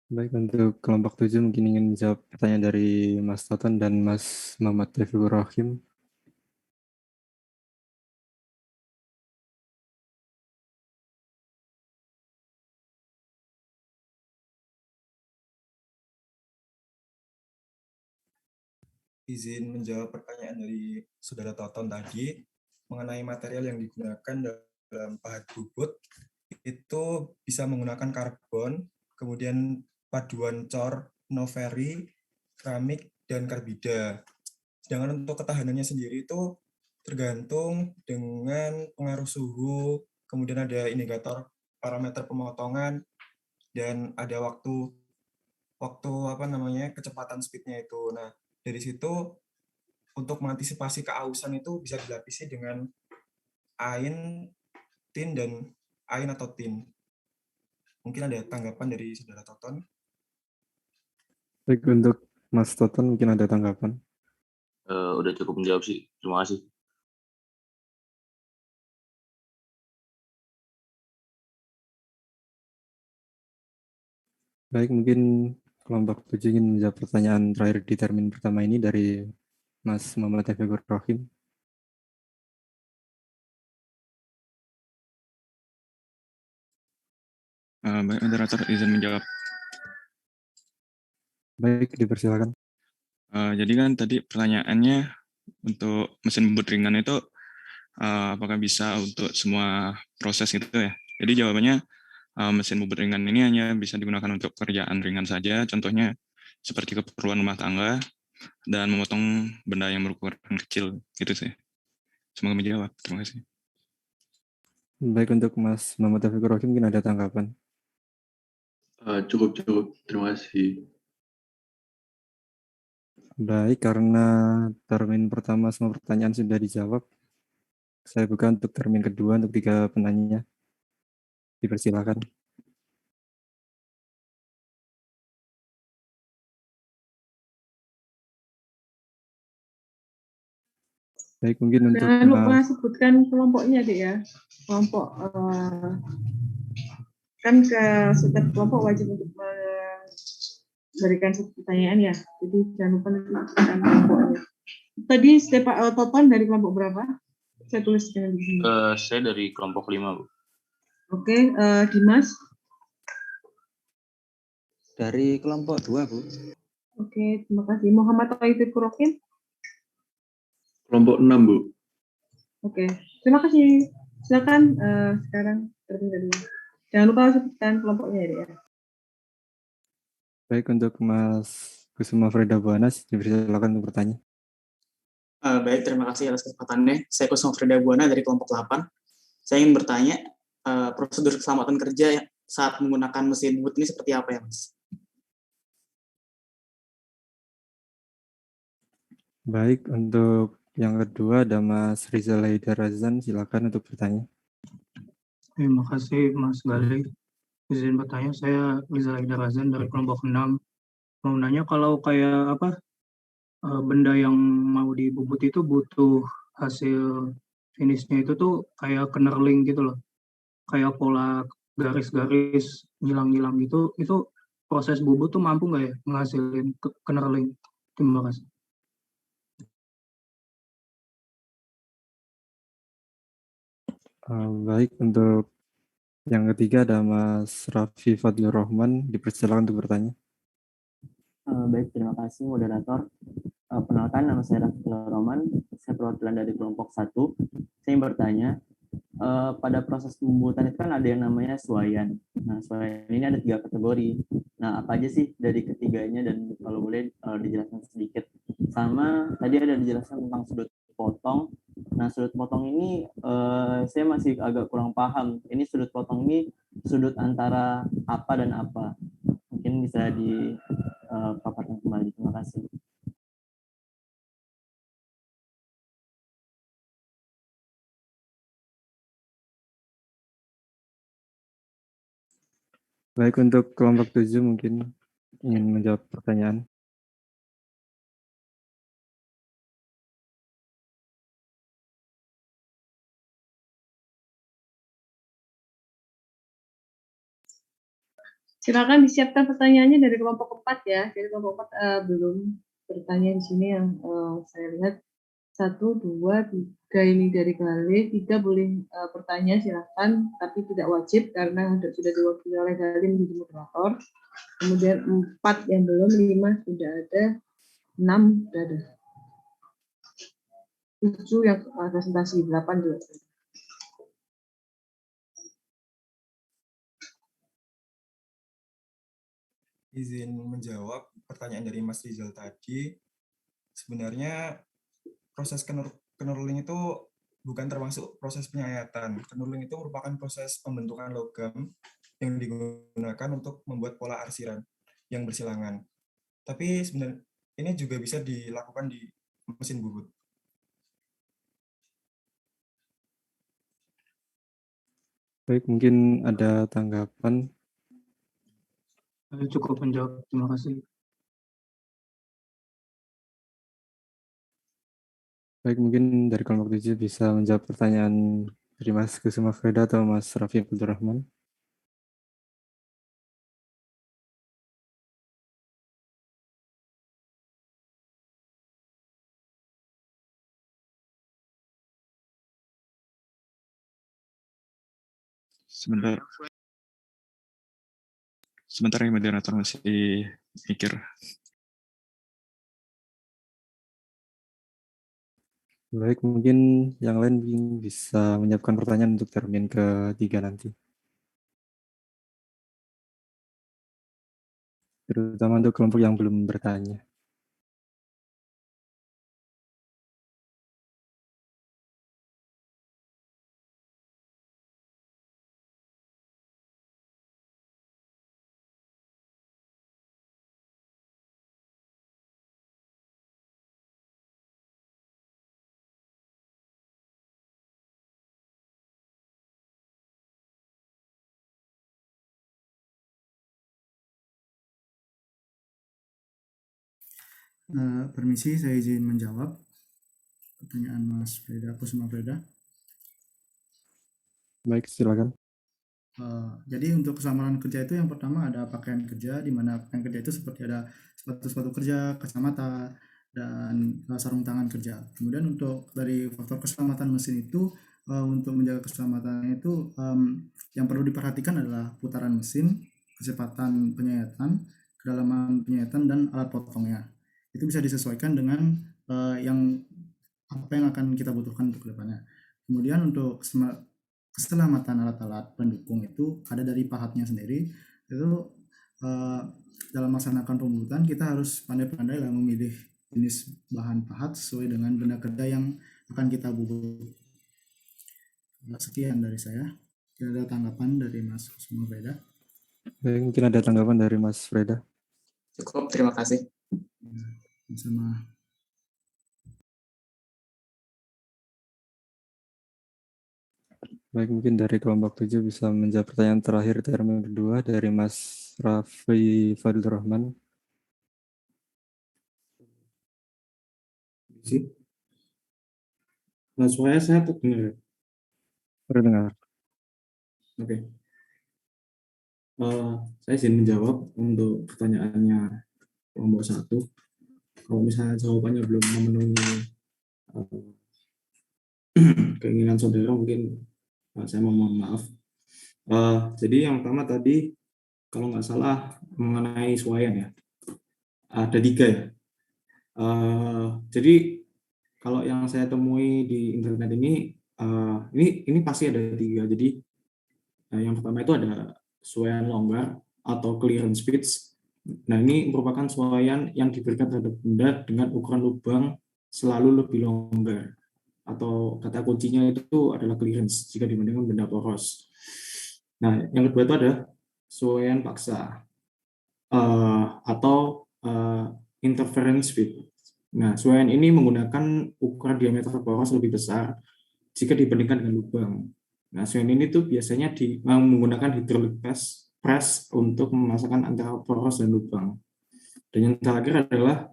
Baik, untuk kelompok 7 mungkin ingin menjawab pertanyaan dari Mas Toton dan Mas Muhammad Taufikur Rahim. Izin menjawab pertanyaan dari Saudara Toton tadi mengenai material yang digunakan dalam pahat bubut, itu bisa menggunakan karbon, kemudian paduan cor, noveri, keramik, dan karbida. Sedangkan untuk ketahanannya sendiri itu tergantung dengan pengaruh suhu, kemudian ada indikator parameter pemotongan, dan ada waktu kecepatan speednya itu. Nah, dari situ untuk mengantisipasi keausan itu bisa dilapisi dengan ain, tin, dan ain atau tin. Mungkin ada tanggapan dari Saudara Toton. Baik, untuk Mas Toton mungkin ada tanggapan. Udah cukup menjawab sih. Terima kasih. Baik, mungkin kelompok 7 ingin menjawab pertanyaan terakhir di termin pertama ini dari Mas Muhammad Taufikur Rahim. Baik, moderator izin menjawab. Baik, dipersilakan. Jadi kan tadi pertanyaannya untuk mesin bubut ringan itu apakah bisa untuk semua proses itu ya? Jadi jawabannya mesin bubut ringan ini hanya bisa digunakan untuk pekerjaan ringan saja, contohnya seperti keperluan rumah tangga dan memotong benda yang berukuran kecil, gitu sih. Semoga menjawab. Terima kasih. Baik, untuk Mas Muhammad Taufikur Rahim mungkin ada tanggapan. Cukup. Terima kasih. Baik, karena termin pertama semua pertanyaan sudah dijawab, saya buka untuk termin kedua untuk 3 penanya. Dipersilakan. Baik, mungkin untuk Jangan lupa Mas, sebutkan kelompoknya, Dek ya. Kelompok kan ke setiap kelompok wajib untuk memberikan satu pertanyaan ya. Jadi jangan lupa nanti sebutkan kelompoknya. Tadi Topan dari kelompok berapa? Saya tulis dengan di sini. Saya dari kelompok 5, Bu. Oke, Dimas. Dari kelompok 2, Bu. Oke, terima kasih. Muhammad Taufik Kurokin. Kelompok 6, Bu. Oke, terima kasih. Silakan sekarang terlebih dahulu. Jangan lupa sebutkan kelompoknya ya. baik untuk Mas Kusuma Freda Buana, silakan untuk bertanya. Baik, terima kasih atas kesempatannya. Saya Kusuma Freda Buana dari kelompok 8. Saya ingin bertanya, prosedur keselamatan kerja saat menggunakan mesin bubut ini seperti apa ya, Mas? Baik, untuk yang kedua ada Mas Rizal Haidar Razan, silakan untuk bertanya. Terima kasih Mas Galih. Izin bertanya, saya Rizal Haidar Razan dari kelompok 6. Mau nanya kalau kayak apa benda yang mau dibubut itu butuh hasil finishnya itu tuh kayak knurling gitu loh. Kayak pola garis-garis ngilang-ngilang gitu, itu proses bubut tuh mampu nggak ya menghasilin knurling? Terima kasih. Baik, untuk yang ketiga ada Mas Raffi Fadlur Rahman, dipersilakan untuk bertanya. Baik, terima kasih moderator. Perkenalkan, nama saya Raffi Fadlur Rahman, saya perwakilan dari kelompok 1. Saya ingin bertanya, pada proses pembuatan itu kan ada yang namanya suayan. Nah, suayan ini ada 3 kategori. Nah, apa aja sih dari ketiganya, dan kalau boleh dijelaskan sedikit. Sama tadi ada dijelaskan tentang sudut potong. Nah, sudut potong ini saya masih agak kurang paham. Ini sudut potong ini sudut antara apa dan apa. Mungkin bisa dipaparkan kembali. Terima kasih. Baik, untuk kelompok 7 mungkin ingin menjawab pertanyaan. Silakan disiapkan pertanyaannya dari kelompok 4 ya. Dari kelompok 4 belum bertanya di sini yang saya lihat 1, 2, 3 ini dari Galih. 3 boleh bertanya silakan, tapi tidak wajib karena sudah diwakili oleh Galih menjadi moderator. Kemudian 4 yang belum, 5 sudah ada, 6 sudah ada. 7 yang presentasi, 8 juga. Izin menjawab pertanyaan dari Mas Rizal tadi. Sebenarnya proses knurling itu bukan termasuk proses penyayatan. Knurling itu merupakan proses pembentukan logam yang digunakan untuk membuat pola arsiran yang bersilangan. Tapi sebenarnya ini juga bisa dilakukan di mesin bubut. Baik, mungkin ada tanggapan. Cukup menjawab, terima kasih. Baik, mungkin dari kelompok 7 bisa menjawab pertanyaan dari Mas Kusuma Freda atau Mas Raffi Fadlur Rahman. Sebentar ya, moderator masih mikir. Baik, mungkin yang lain bisa menyiapkan pertanyaan untuk termin ketiga nanti. Terutama untuk kelompok yang belum bertanya. Permisi, saya izin menjawab. pertanyaan Mas Freda, Kusuma Freda. Baik, silakan. Jadi untuk keselamatan kerja itu yang pertama ada pakaian kerja, di mana pakaian kerja itu seperti ada sepatu-sepatu kerja, kacamata, dan sarung tangan kerja. Kemudian untuk dari faktor keselamatan mesin itu, untuk menjaga keselamatannya itu, yang perlu diperhatikan adalah putaran mesin, kecepatan penyayatan, kedalaman penyayatan, dan alat potongnya. Itu bisa disesuaikan dengan yang apa yang akan kita butuhkan untuk kedepannya. Kemudian untuk keselamatan alat-alat pendukung itu ada dari pahatnya sendiri. Itu dalam melaksanakan pembuatan kita harus pandai-pandai lah memilih jenis bahan pahat sesuai dengan benda kerja yang akan kita bubut. Sekian dari saya. Tidak ada tanggapan dari Mas Kusuma Freda. Baik, mungkin ada tanggapan dari Mas Freda. Cukup, terima kasih. Sama. Baik, mungkin dari kelompok 7 bisa menjawab pertanyaan terakhir term kedua dari Mas Raffi Fadil Rahman. Nah, suara saya terdengar. Terdengar. Oke. Saya izin menjawab untuk pertanyaannya kelompok 1. Kalau misalnya jawabannya belum memenuhi keinginan saudara, mungkin saya mohon maaf. Jadi yang pertama tadi, kalau nggak salah mengenai suaian ya, ada 3 ya. Jadi kalau yang saya temui di internet ini pasti ada 3. Jadi yang pertama itu ada suaian longgar atau clearance fits. Nah, ini merupakan suaian yang diberikan terhadap benda dengan ukuran lubang selalu lebih longgar, atau kata kuncinya itu adalah clearance jika dibandingkan benda poros. Nah, yang kedua itu ada suaian paksa atau interference fit. Nah, suaian ini menggunakan ukuran diameter poros lebih besar jika dibandingkan dengan lubang. Nah, suaian ini tuh biasanya menggunakan hydraulic press untuk memasangkan antara poros dan lubang. Dan yang terakhir adalah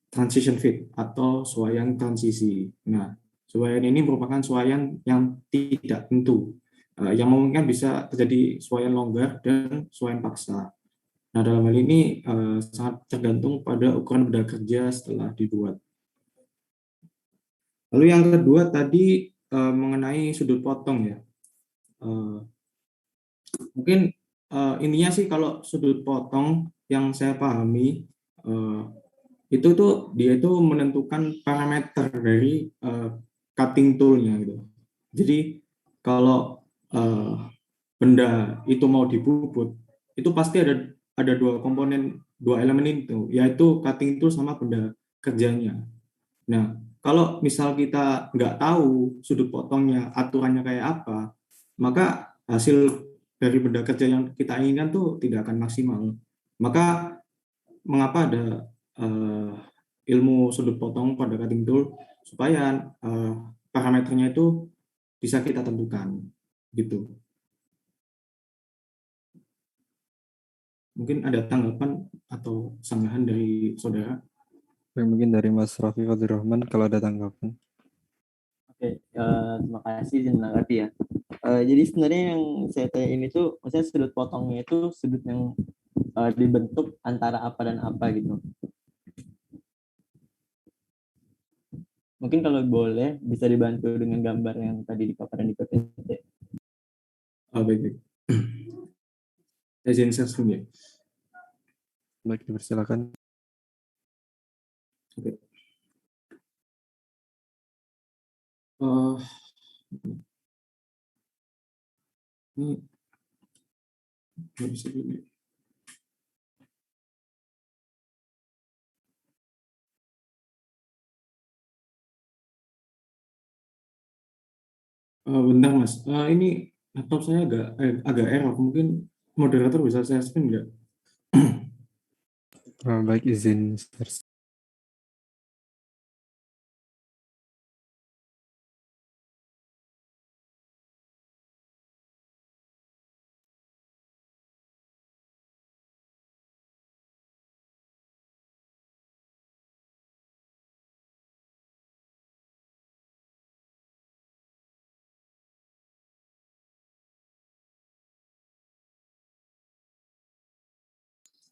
transition fit atau suaian transisi. Nah, suaian ini merupakan suaian yang tidak tentu, yang memungkinkan bisa terjadi suaian longgar dan suaian paksa. Nah, dalam hal ini sangat tergantung pada ukuran benda kerja setelah dibuat. Lalu yang kedua tadi mengenai sudut potong ya. Mungkin intinya sih kalau sudut potong yang saya pahami itu tuh dia itu menentukan parameter dari cutting tool-nya gitu. Jadi kalau benda itu mau dibubut, itu pasti ada 2 komponen, 2 elemen itu, yaitu cutting tool sama benda kerjanya. Nah, kalau misal kita nggak tahu sudut potongnya, aturannya kayak apa, maka hasil dari benda kerja yang kita inginkan tuh tidak akan maksimal. Maka mengapa ada ilmu sudut potong pada cutting tool, supaya parameternya itu bisa kita tentukan gitu. Mungkin ada tanggapan atau sanggahan dari saudara? Mungkin dari Mas Raffi Fadil Rahman kalau ada tanggapan. Oke, terima kasih izin menanggapi ya. Jadi sebenarnya yang saya tanya ini tuh, maksudnya sudut potongnya itu sudut yang dibentuk antara apa dan apa gitu. Mungkin kalau boleh bisa dibantu dengan gambar yang tadi dipaparkan di PPT. Baik. Izin share screen ya. Baik, dipersilakan. Oke. Ini nggak bisa dulu. Bentar Mas, ini laptop saya agak error, mungkin moderator bisa share screen nggak? Baik, izin share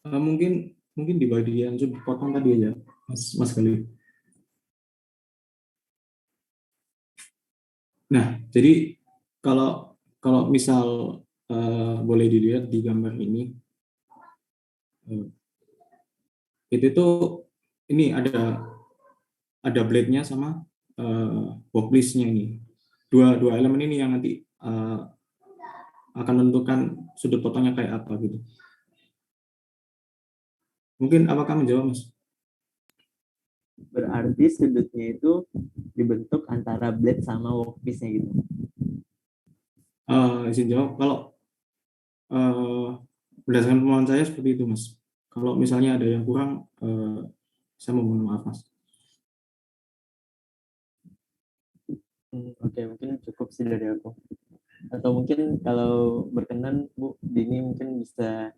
Mungkin di bagian sudut potong tadi aja, Mas Galih. Nah, jadi kalau misal boleh dilihat di gambar ini, itu tuh ini ada blade-nya sama workpiece-nya ini. Dua elemen ini yang nanti akan menentukan sudut potongnya kayak apa gitu. Mungkin apakah menjawab, Mas? Berarti sudutnya itu dibentuk antara blade sama workpiece-nya gitu. Izin jawab, kalau berdasarkan pemahaman saya seperti itu, Mas. Kalau misalnya ada yang kurang, saya mohon maaf, Mas. Oke, mungkin cukup sih dari aku. Atau mungkin kalau berkenan Bu Dini mungkin bisa,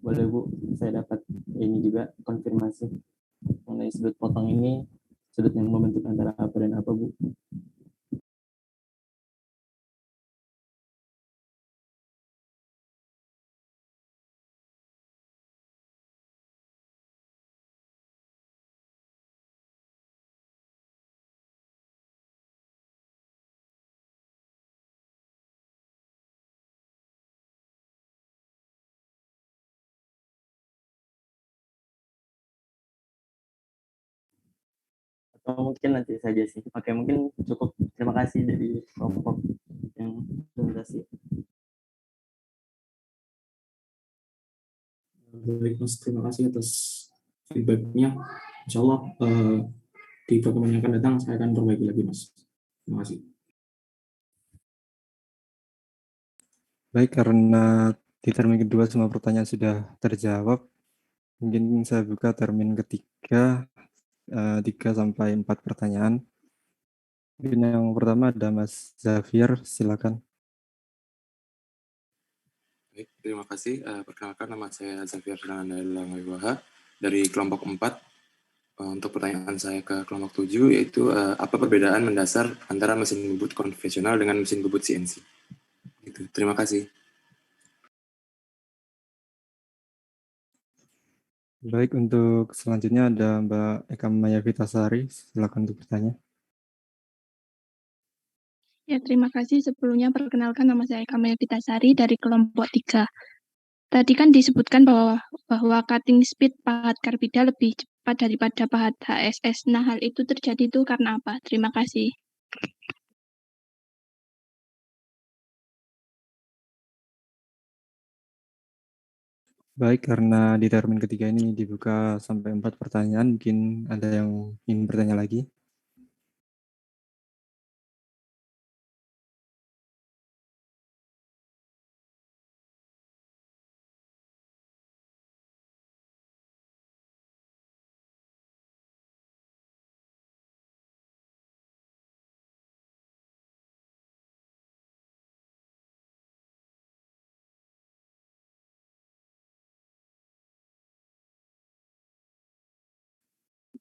boleh Bu, saya dapat ini juga konfirmasi mengenai sudut potong ini, sudut yang membentuk antara apa dan apa Bu. Atau mungkin nanti saja sih. Oke, mungkin cukup. Terima kasih dari kelompok yang presentasi. Baik, Mas. Terima kasih atas feedback-nya. Insya Allah di pertemuan yang akan datang saya akan perbaiki lagi, Mas. Terima kasih. Baik, karena di termin kedua semua pertanyaan sudah terjawab, mungkin saya buka termin ketiga, 3-4 pertanyaan. Mungkin yang pertama ada Mas Xavier, silakan. Baik, terima kasih. Perkenalkan, nama saya Xavier Wiwaha dari kelompok 4. Untuk pertanyaan saya ke kelompok 7, yaitu apa perbedaan mendasar antara mesin bubut konvensional dengan mesin bubut CNC? Gitu. Terima kasih. Baik, untuk selanjutnya ada Mbak Eka Maya Vitasari, silakan untuk bertanya. Ya, terima kasih. Sebelumnya perkenalkan, nama saya Eka Maya Vitasari dari kelompok 3. Tadi kan disebutkan bahwa cutting speed pahat karbida lebih cepat daripada pahat HSS. Nah, hal itu terjadi itu karena apa? Terima kasih. Baik, karena di termin ketiga ini dibuka sampai 4 pertanyaan, mungkin ada yang ingin bertanya lagi?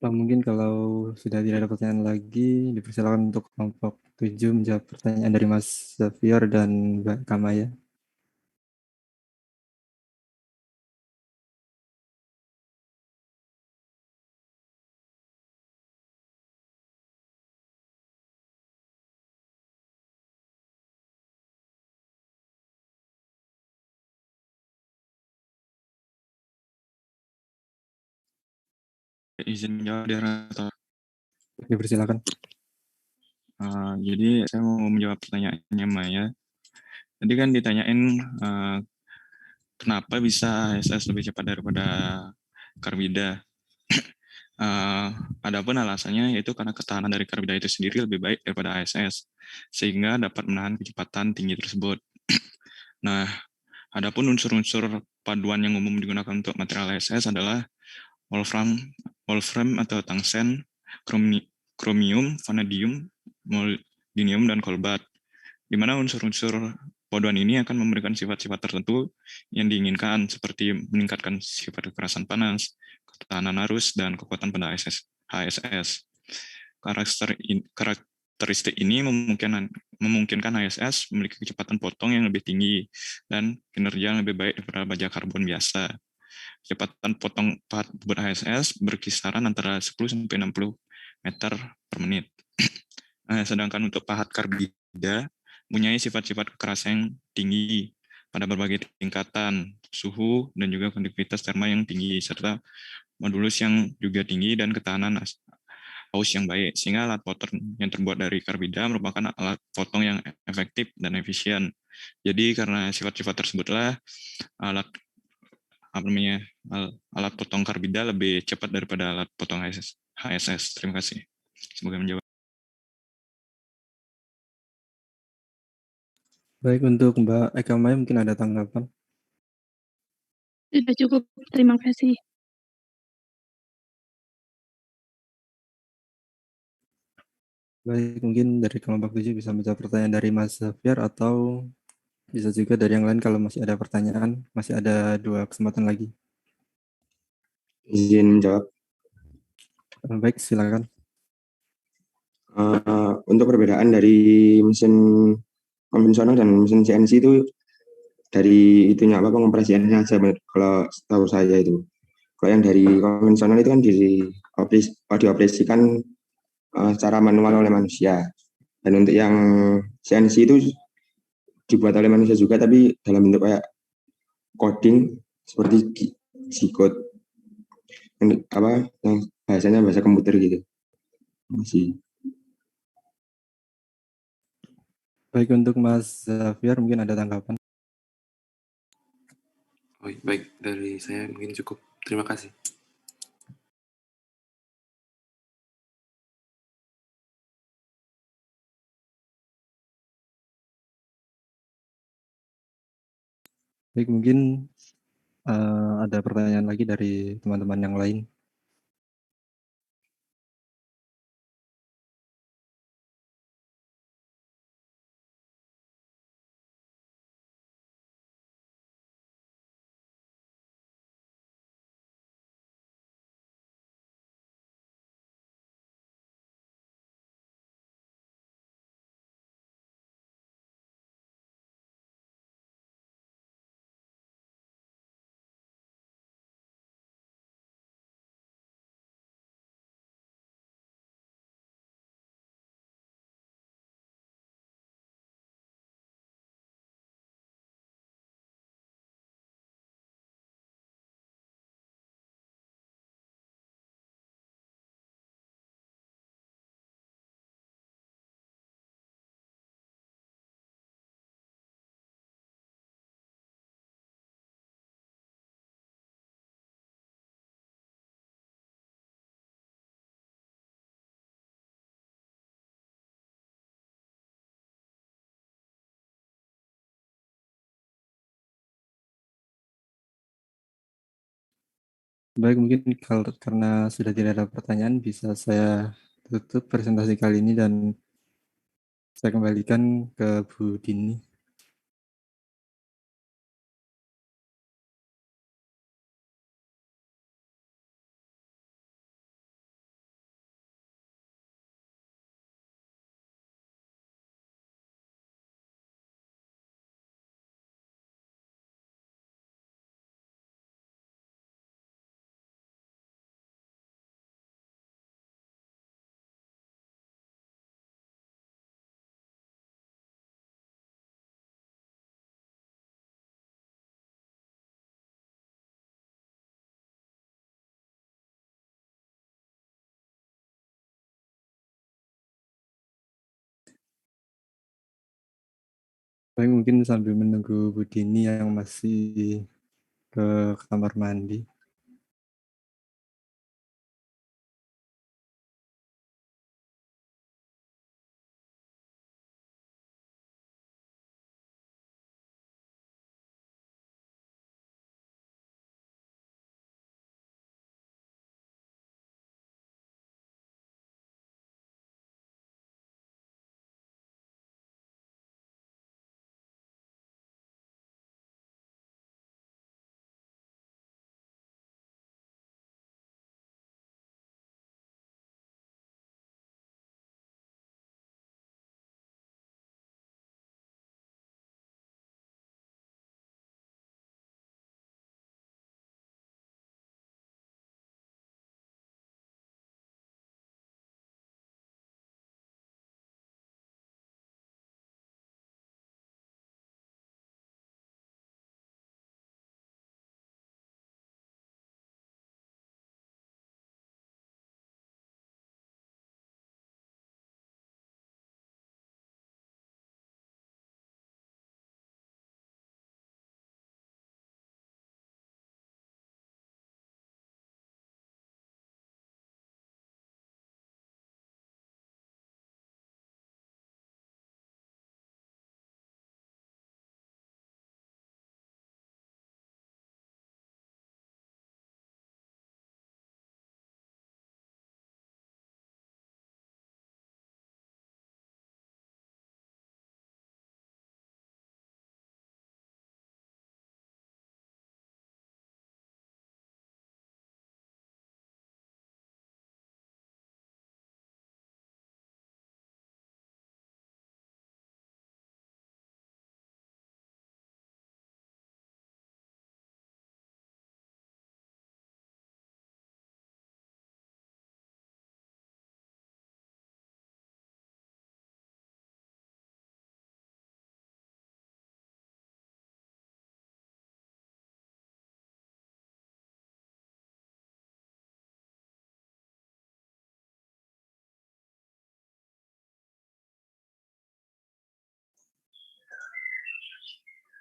Mungkin kalau sudah tidak ada pertanyaan lagi, dipersilakan untuk kelompok 7 menjawab pertanyaan dari Mas Xavier dan Mbak Kamaya. Izin jawab dari Renator. Dipersilakan. Jadi saya mau menjawab pertanyaannya Maya. Tadi kan ditanyain kenapa bisa HSS lebih cepat daripada karbida. Adapun alasannya yaitu karena ketahanan dari karbida itu sendiri lebih baik daripada HSS, sehingga dapat menahan kecepatan tinggi tersebut. Nah, adapun unsur-unsur paduan yang umum digunakan untuk material HSS adalah wolfram atau tungsten, kromium, vanadium, molybdenium, dan kobalt, di mana unsur-unsur paduan ini akan memberikan sifat-sifat tertentu yang diinginkan, seperti meningkatkan sifat kekerasan panas, ketahanan arus, dan kekuatan pada HSS. Karakteristik ini memungkinkan HSS memiliki kecepatan potong yang lebih tinggi dan kinerja yang lebih baik daripada baja karbon biasa. Kecepatan potong pahat bobot HSS berkisaran antara 10 sampai 60 meter per menit. Sedangkan untuk pahat karbida mempunyai sifat-sifat kekerasan yang tinggi pada berbagai tingkatan, suhu, dan juga konduktivitas terma yang tinggi, serta modulus yang juga tinggi dan ketahanan haus yang baik, sehingga alat potong yang terbuat dari karbida merupakan alat potong yang efektif dan efisien. Jadi karena sifat-sifat tersebutlah alat alat potong karbida lebih cepat daripada alat potong HSS. Terima kasih. Semoga menjawab. Baik, untuk Mbak Eka Maya mungkin ada tanggapan? Sudah cukup, terima kasih. Baik, mungkin dari kelompok 7 bisa menjawab pertanyaan dari Mas Zafiar atau bisa juga dari yang lain kalau masih ada pertanyaan, masih ada 2 kesempatan lagi. Izin menjawab. Baik, silakan. Untuk perbedaan dari mesin konvensional dan mesin CNC itu dari itunya apa pengompresiannya aja kalau setahu saya itu. Kalau yang dari konvensional itu kan dioperasikan secara manual oleh manusia. Dan untuk yang CNC itu dibuat oleh manusia juga tapi dalam bentuk kayak coding seperti G-code. Yang bahasanya bahasa komputer gitu. Masih. Baik, untuk Mas Zafiar mungkin ada tanggapan? Oh, baik, dari saya mungkin cukup. Terima kasih. Baik, mungkin ada pertanyaan lagi dari teman-teman yang lain. Baik, mungkin karena sudah tidak ada pertanyaan, bisa saya tutup presentasi kali ini dan saya kembalikan ke Bu Dini. Baik, mungkin sambil menunggu Bu Dini yang masih ke kamar mandi.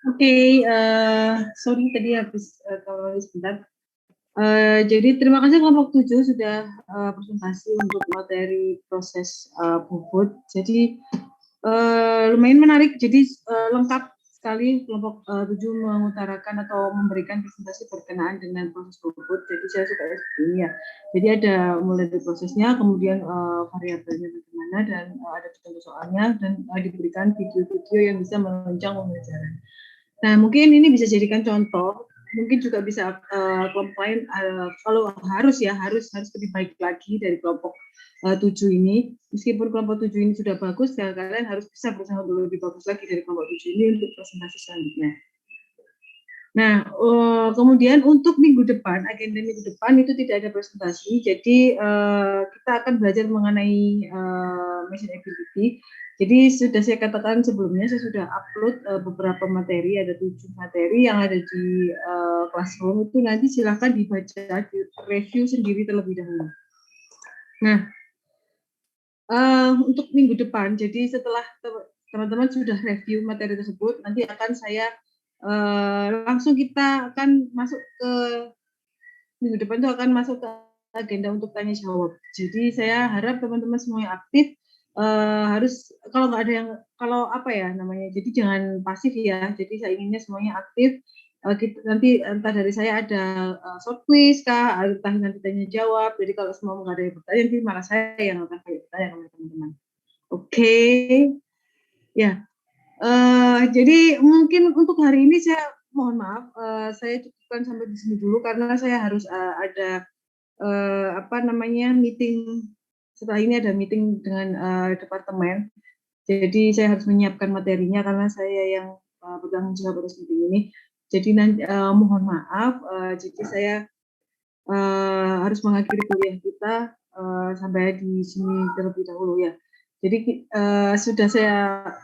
Oke, sorry tadi habis kalau sebentar. Jadi terima kasih kelompok 7 sudah presentasi untuk materi proses bubut. Jadi lumayan menarik. Jadi lengkap sekali kelompok 7 mengutarakan atau memberikan presentasi berkenaan dengan proses bubut. Jadi saya suka seperti ini ya. Jadi ada mulai dari prosesnya, kemudian variabelnya bagaimana, dan ada contoh soalnya, dan diberikan video-video yang bisa menunjang pembelajaran. Nah, mungkin ini bisa jadikan contoh. Mungkin juga bisa kelompok lain kalau harus lebih baik lagi dari kelompok 7 ini. Meskipun kelompok 7 ini sudah bagus, kalian harus bisa berusaha untuk lebih bagus lagi dari kelompok 7 ini untuk presentasi selanjutnya. Nah, kemudian untuk minggu depan, agenda minggu depan itu tidak ada presentasi. Jadi kita akan belajar mengenai mission ability. Jadi sudah saya katakan sebelumnya, saya sudah upload beberapa materi, ada 7 materi yang ada di Classroom. Itu nanti silahkan dibaca, di review sendiri terlebih dahulu. Nah, untuk minggu depan, jadi setelah teman-teman sudah review materi tersebut, nanti akan saya langsung kita akan masuk ke minggu depan itu akan masuk ke agenda untuk tanya jawab. Jadi saya harap teman-teman semuanya aktif. Harus kalau nggak ada yang jadi jangan pasif ya. Jadi saya inginnya semuanya aktif. Nanti entah dari saya ada short quiz kah, entah nanti tanya jawab. Jadi kalau semua nggak ada yang bertanya, nanti malah saya yang akan bertanya sama teman-teman. Oke. Ya. Jadi mungkin untuk hari ini saya mohon maaf, saya cukupkan sampai di sini dulu karena saya harus ada meeting. Setelah ini ada meeting dengan departemen. Jadi saya harus menyiapkan materinya karena saya yang bertanggung jawab atas meeting ini. Jadi nanti mohon maaf. Jadi saya harus mengakhiri kuliah kita sampai di sini terlebih dahulu ya. Jadi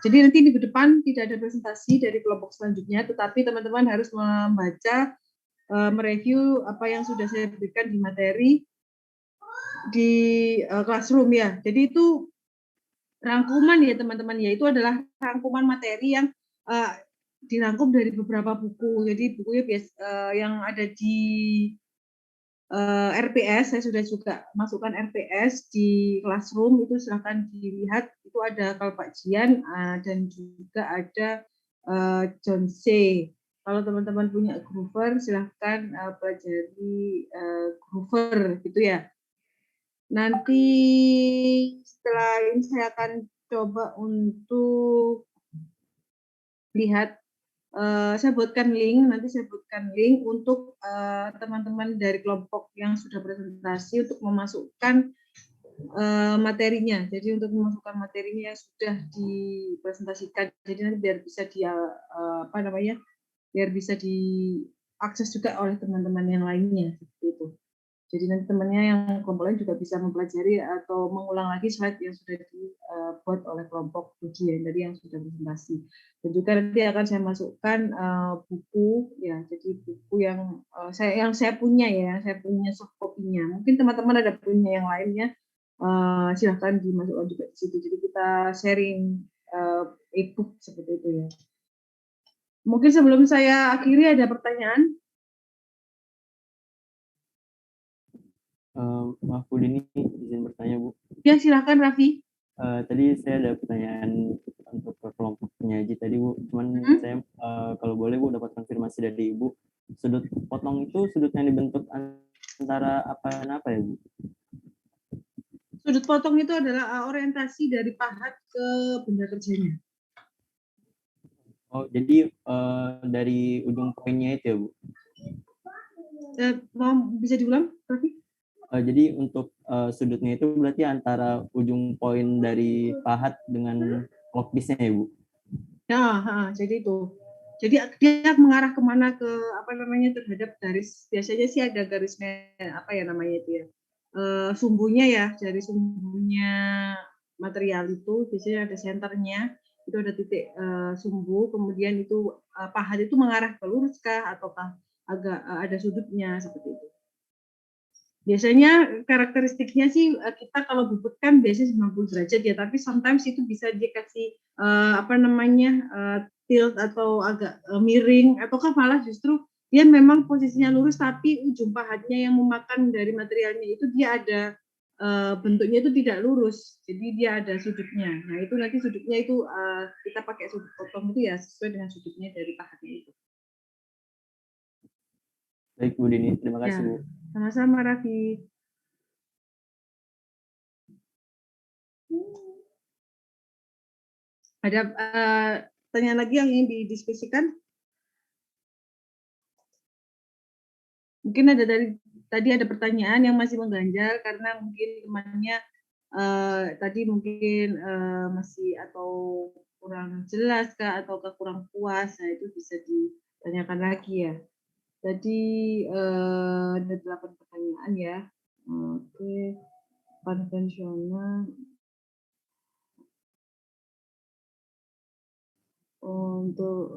jadi nanti di depan tidak ada presentasi dari kelompok selanjutnya, tetapi teman-teman harus membaca, mereview apa yang sudah saya berikan di materi di Classroom ya. Jadi itu rangkuman ya teman-teman ya, itu adalah rangkuman materi yang dirangkum dari beberapa buku. Jadi bukunya yang ada di RPS, saya sudah juga masukkan RPS di Classroom, itu silahkan dilihat, itu ada Pak Jian dan juga ada John C. Kalau teman-teman punya Groover, silahkan pelajari Groover gitu ya. Nanti setelah ini saya akan coba untuk lihat, saya buatkan link, nanti saya buatkan link untuk teman-teman dari kelompok yang sudah presentasi untuk memasukkan materinya. Jadi untuk memasukkan materinya yang sudah dipresentasikan, jadi nanti biar bisa biar bisa diakses juga oleh teman-teman yang lainnya seperti itu. Jadi nanti temannya yang kelompok lain juga bisa mempelajari atau mengulang lagi slide yang sudah dibuat oleh kelompok 7 yang tadi yang sudah presentasi. Dan juga nanti akan saya masukkan buku ya, jadi buku yang saya punya ya, saya punya soft copy-nya. Mungkin teman-teman ada punya yang lainnya, silahkan dimasukkan juga di situ. Jadi kita sharing e-book seperti itu ya. Mungkin sebelum saya akhiri ada pertanyaan. Maaf Bu Dini, izin bertanya Bu. Ya silakan Raffi. Tadi saya ada pertanyaan untuk ke kelompok penyaji tadi Bu, cuman saya kalau boleh Bu dapat konfirmasi dari Ibu, sudut potong itu sudut yang dibentuk antara apa dan apa ya Bu? Sudut potong itu adalah orientasi dari pahat ke benda kerjanya. Oh, jadi dari ujung poinnya itu ya Bu? Mau bisa diulang, Raffi? Jadi untuk sudutnya itu berarti antara ujung poin dari pahat dengan clockpiece-nya ya Bu? Ya, jadi itu. Jadi dia mengarah kemana terhadap garis. Biasanya sih ada garisnya itu ya. Sumbunya ya, dari sumbunya material itu biasanya ada senternya, itu ada titik sumbu, kemudian itu pahat itu mengarah ke lurus kah ataukah agak ada sudutnya seperti itu. Biasanya karakteristiknya sih kita kalau bubut kan biasanya 90 derajat ya, tapi sometimes itu bisa dikasih tilt atau agak miring, ataukah malah justru dia memang posisinya lurus tapi ujung pahatnya yang memakan dari materialnya itu dia ada bentuknya itu tidak lurus, jadi dia ada sudutnya. Nah itu nanti sudutnya itu kita pakai sudut potong itu ya sesuai dengan sudutnya dari pahatnya itu. Baik Bu Dini, terima kasih Ya, Bu. sama-sama Raffi. Ada pertanyaan lagi yang ingin didiskusikan? Mungkin ada tadi ada pertanyaan yang masih mengganjal karena mungkin temannya tadi mungkin masih atau kurang jelas kah atau kurang puas, nah itu bisa ditanyakan lagi ya. Jadi ada 8 pertanyaan ya. Oke, konvensional. Untuk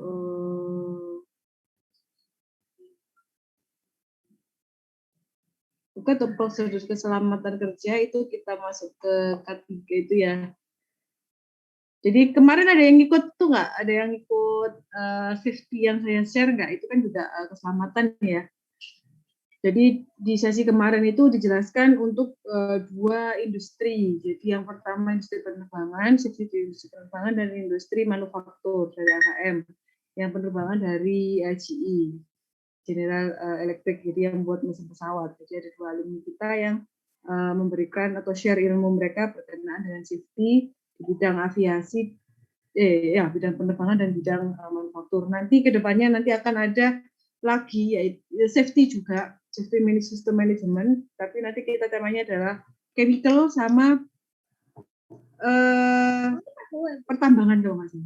untuk prosedur keselamatan kerja itu kita masuk ke K3 itu ya. Jadi kemarin ada yang ikut tuh nggak? Ada yang ikut safety yang saya share nggak? Itu kan juga keselamatan ya. Jadi di sesi kemarin itu dijelaskan untuk 2 industri. Jadi yang pertama industri penerbangan, safety di industri penerbangan dan industri manufaktur dari AHM. Yang penerbangan dari GE, General Electric, jadi yang buat mesin pesawat. Jadi ada 2 alumni kita yang memberikan atau share ilmu mereka berkenaan dengan safety di bidang aviasi, bidang penerbangan dan bidang manufaktur. Nanti kedepannya nanti akan ada lagi yaitu safety juga, safety system management, tapi nanti kita temanya adalah chemical sama pertambangan dong Mas.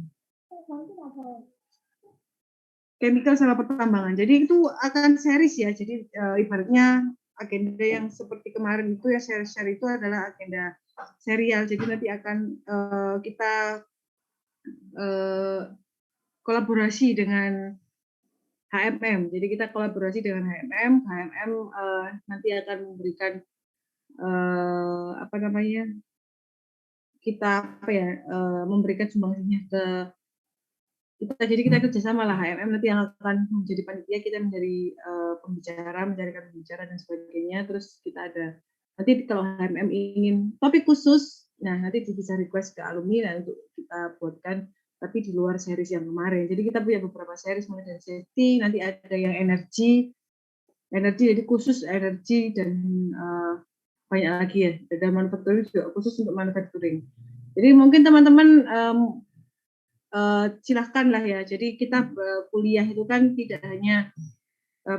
Chemical sama pertambangan. Jadi itu akan series ya. Jadi ibaratnya agenda yang seperti kemarin itu ya share itu adalah agenda serial. Jadi nanti akan kita kolaborasi dengan HMM. Jadi kita kolaborasi dengan HMM. HMM nanti akan memberikan memberikan sumbangsinya ke kita. Jadi kita kerjasama lah HMM nanti yang akan menjadi panitia, kita menjadi mencarikan pembicara dan sebagainya. Terus kita ada nanti kalau HMM ingin topik khusus, nah nanti bisa request ke alumni untuk kita buatkan, tapi di luar series yang kemarin. Jadi kita punya beberapa series mulai dari safety, nanti ada yang energi jadi khusus energi dan banyak lagi ya. Dan manufacturing juga khusus untuk manufacturing. Jadi mungkin teman-teman silahkan lah ya. Jadi kita kuliah itu kan tidak hanya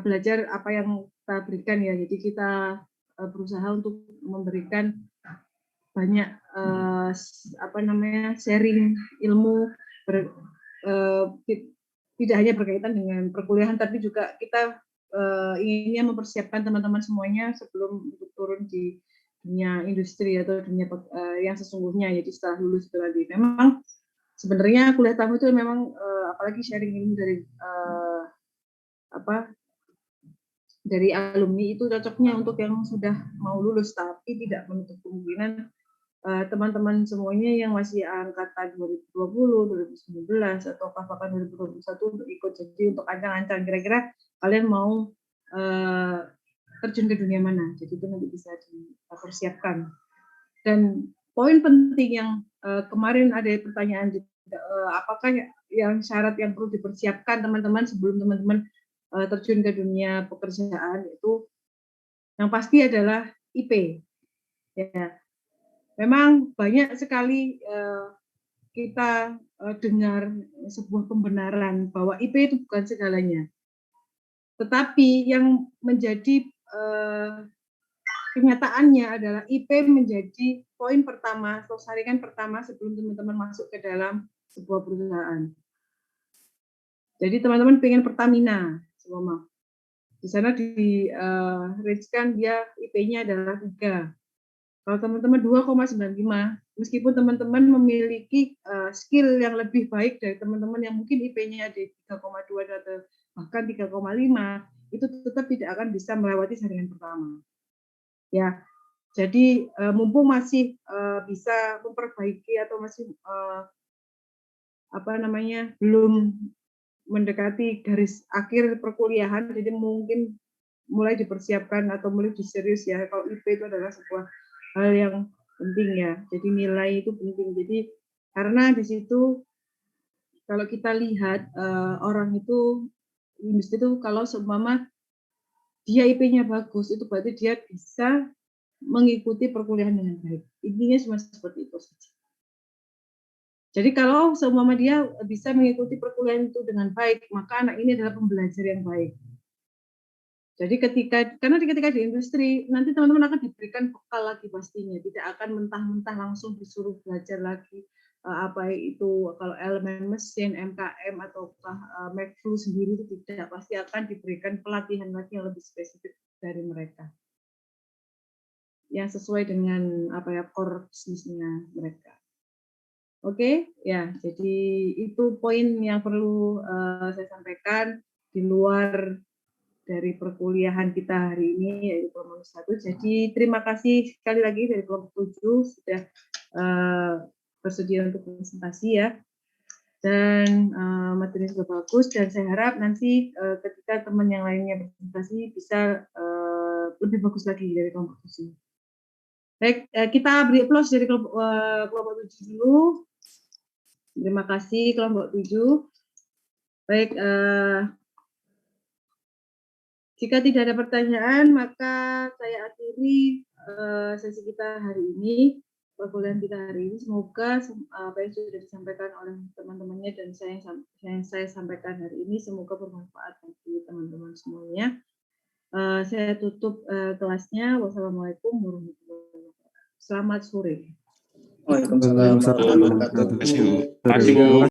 belajar apa yang kita berikan ya. Jadi kita berusaha untuk memberikan banyak sharing ilmu tidak hanya berkaitan dengan perkuliahan, tapi juga kita inginnya mempersiapkan teman-teman semuanya sebelum untuk turun di dunia industri atau dunia yang sesungguhnya. Jadi setelah lulus itu tadi memang sebenarnya kuliah tamu itu memang apalagi sharing ilmu dari alumni itu cocoknya untuk yang sudah mau lulus, tapi tidak menutup kemungkinan teman-teman semuanya yang masih angkatan 2020, 2019 atau bahkan 2021 untuk ikut. Jadi untuk ancang-ancang kira-kira kalian mau terjun ke dunia mana, jadi itu nanti bisa dipersiapkan. Dan poin penting yang kemarin ada pertanyaan juga, apakah yang syarat yang perlu dipersiapkan teman-teman sebelum teman-teman terjun ke dunia pekerjaan, itu yang pasti adalah IP. Ya, memang banyak sekali kita dengar sebuah pembenaran bahwa IP itu bukan segalanya. Tetapi yang menjadi kenyataannya adalah IP menjadi poin pertama atau saringan pertama sebelum teman-teman masuk ke dalam sebuah perusahaan. Jadi teman-teman pengen Pertamina, semua di sana di range-kan dia IP-nya adalah 3. Kalau teman-teman 2,95, meskipun teman-teman memiliki skill yang lebih baik dari teman-teman yang mungkin IP-nya di 3,2 atau bahkan 3,5, itu tetap tidak akan bisa melewati saringan pertama. Ya, jadi mumpung masih bisa memperbaiki atau masih belum mendekati garis akhir perkuliahan, jadi mungkin mulai dipersiapkan atau mulai diserius ya. Kalau IP itu adalah sebuah hal yang penting ya. Jadi nilai itu penting. Jadi karena di situ kalau kita lihat orang itu industri itu kalau seumpama dia IP-nya bagus, itu berarti dia bisa mengikuti perkuliahan dengan baik. Intinya cuma seperti itu saja. Jadi kalau seumpama dia bisa mengikuti perkuliahan itu dengan baik, maka anak ini adalah pembelajar yang baik. Jadi ketika di industri, nanti teman-teman akan diberikan bekal lagi pastinya, tidak akan mentah-mentah langsung disuruh belajar lagi apa itu kalau elemen mesin, MKM ataukah MacFlu sendiri, itu tidak, pasti akan diberikan pelatihan lagi yang lebih spesifik dari mereka, yang sesuai dengan core bisnisnya mereka. Oke, ya, jadi itu poin yang perlu saya sampaikan di luar dari perkuliahan kita hari ini, yaitu kelompok 1. Jadi terima kasih sekali lagi dari kelompok 7 sudah bersedia untuk presentasi ya. Dan materi sudah bagus, dan saya harap nanti ketika teman yang lainnya presentasi bisa lebih bagus lagi dari kelompok 7. Baik, kita beri aplaus dari kelompok 7 dulu. Terima kasih kelompok 7. Baik, jika tidak ada pertanyaan, maka saya akhiri sesi kita hari ini, perkuliahan kita hari ini. Semoga apa yang sudah disampaikan oleh teman-temannya dan yang saya sampaikan hari ini semoga bermanfaat bagi teman-teman semuanya. Saya tutup kelasnya. Wassalamualaikum warahmatullahi wabarakatuh. Selamat sore. Waalaikumsalam warahmatullahi wabarakatuh. Terima kasih.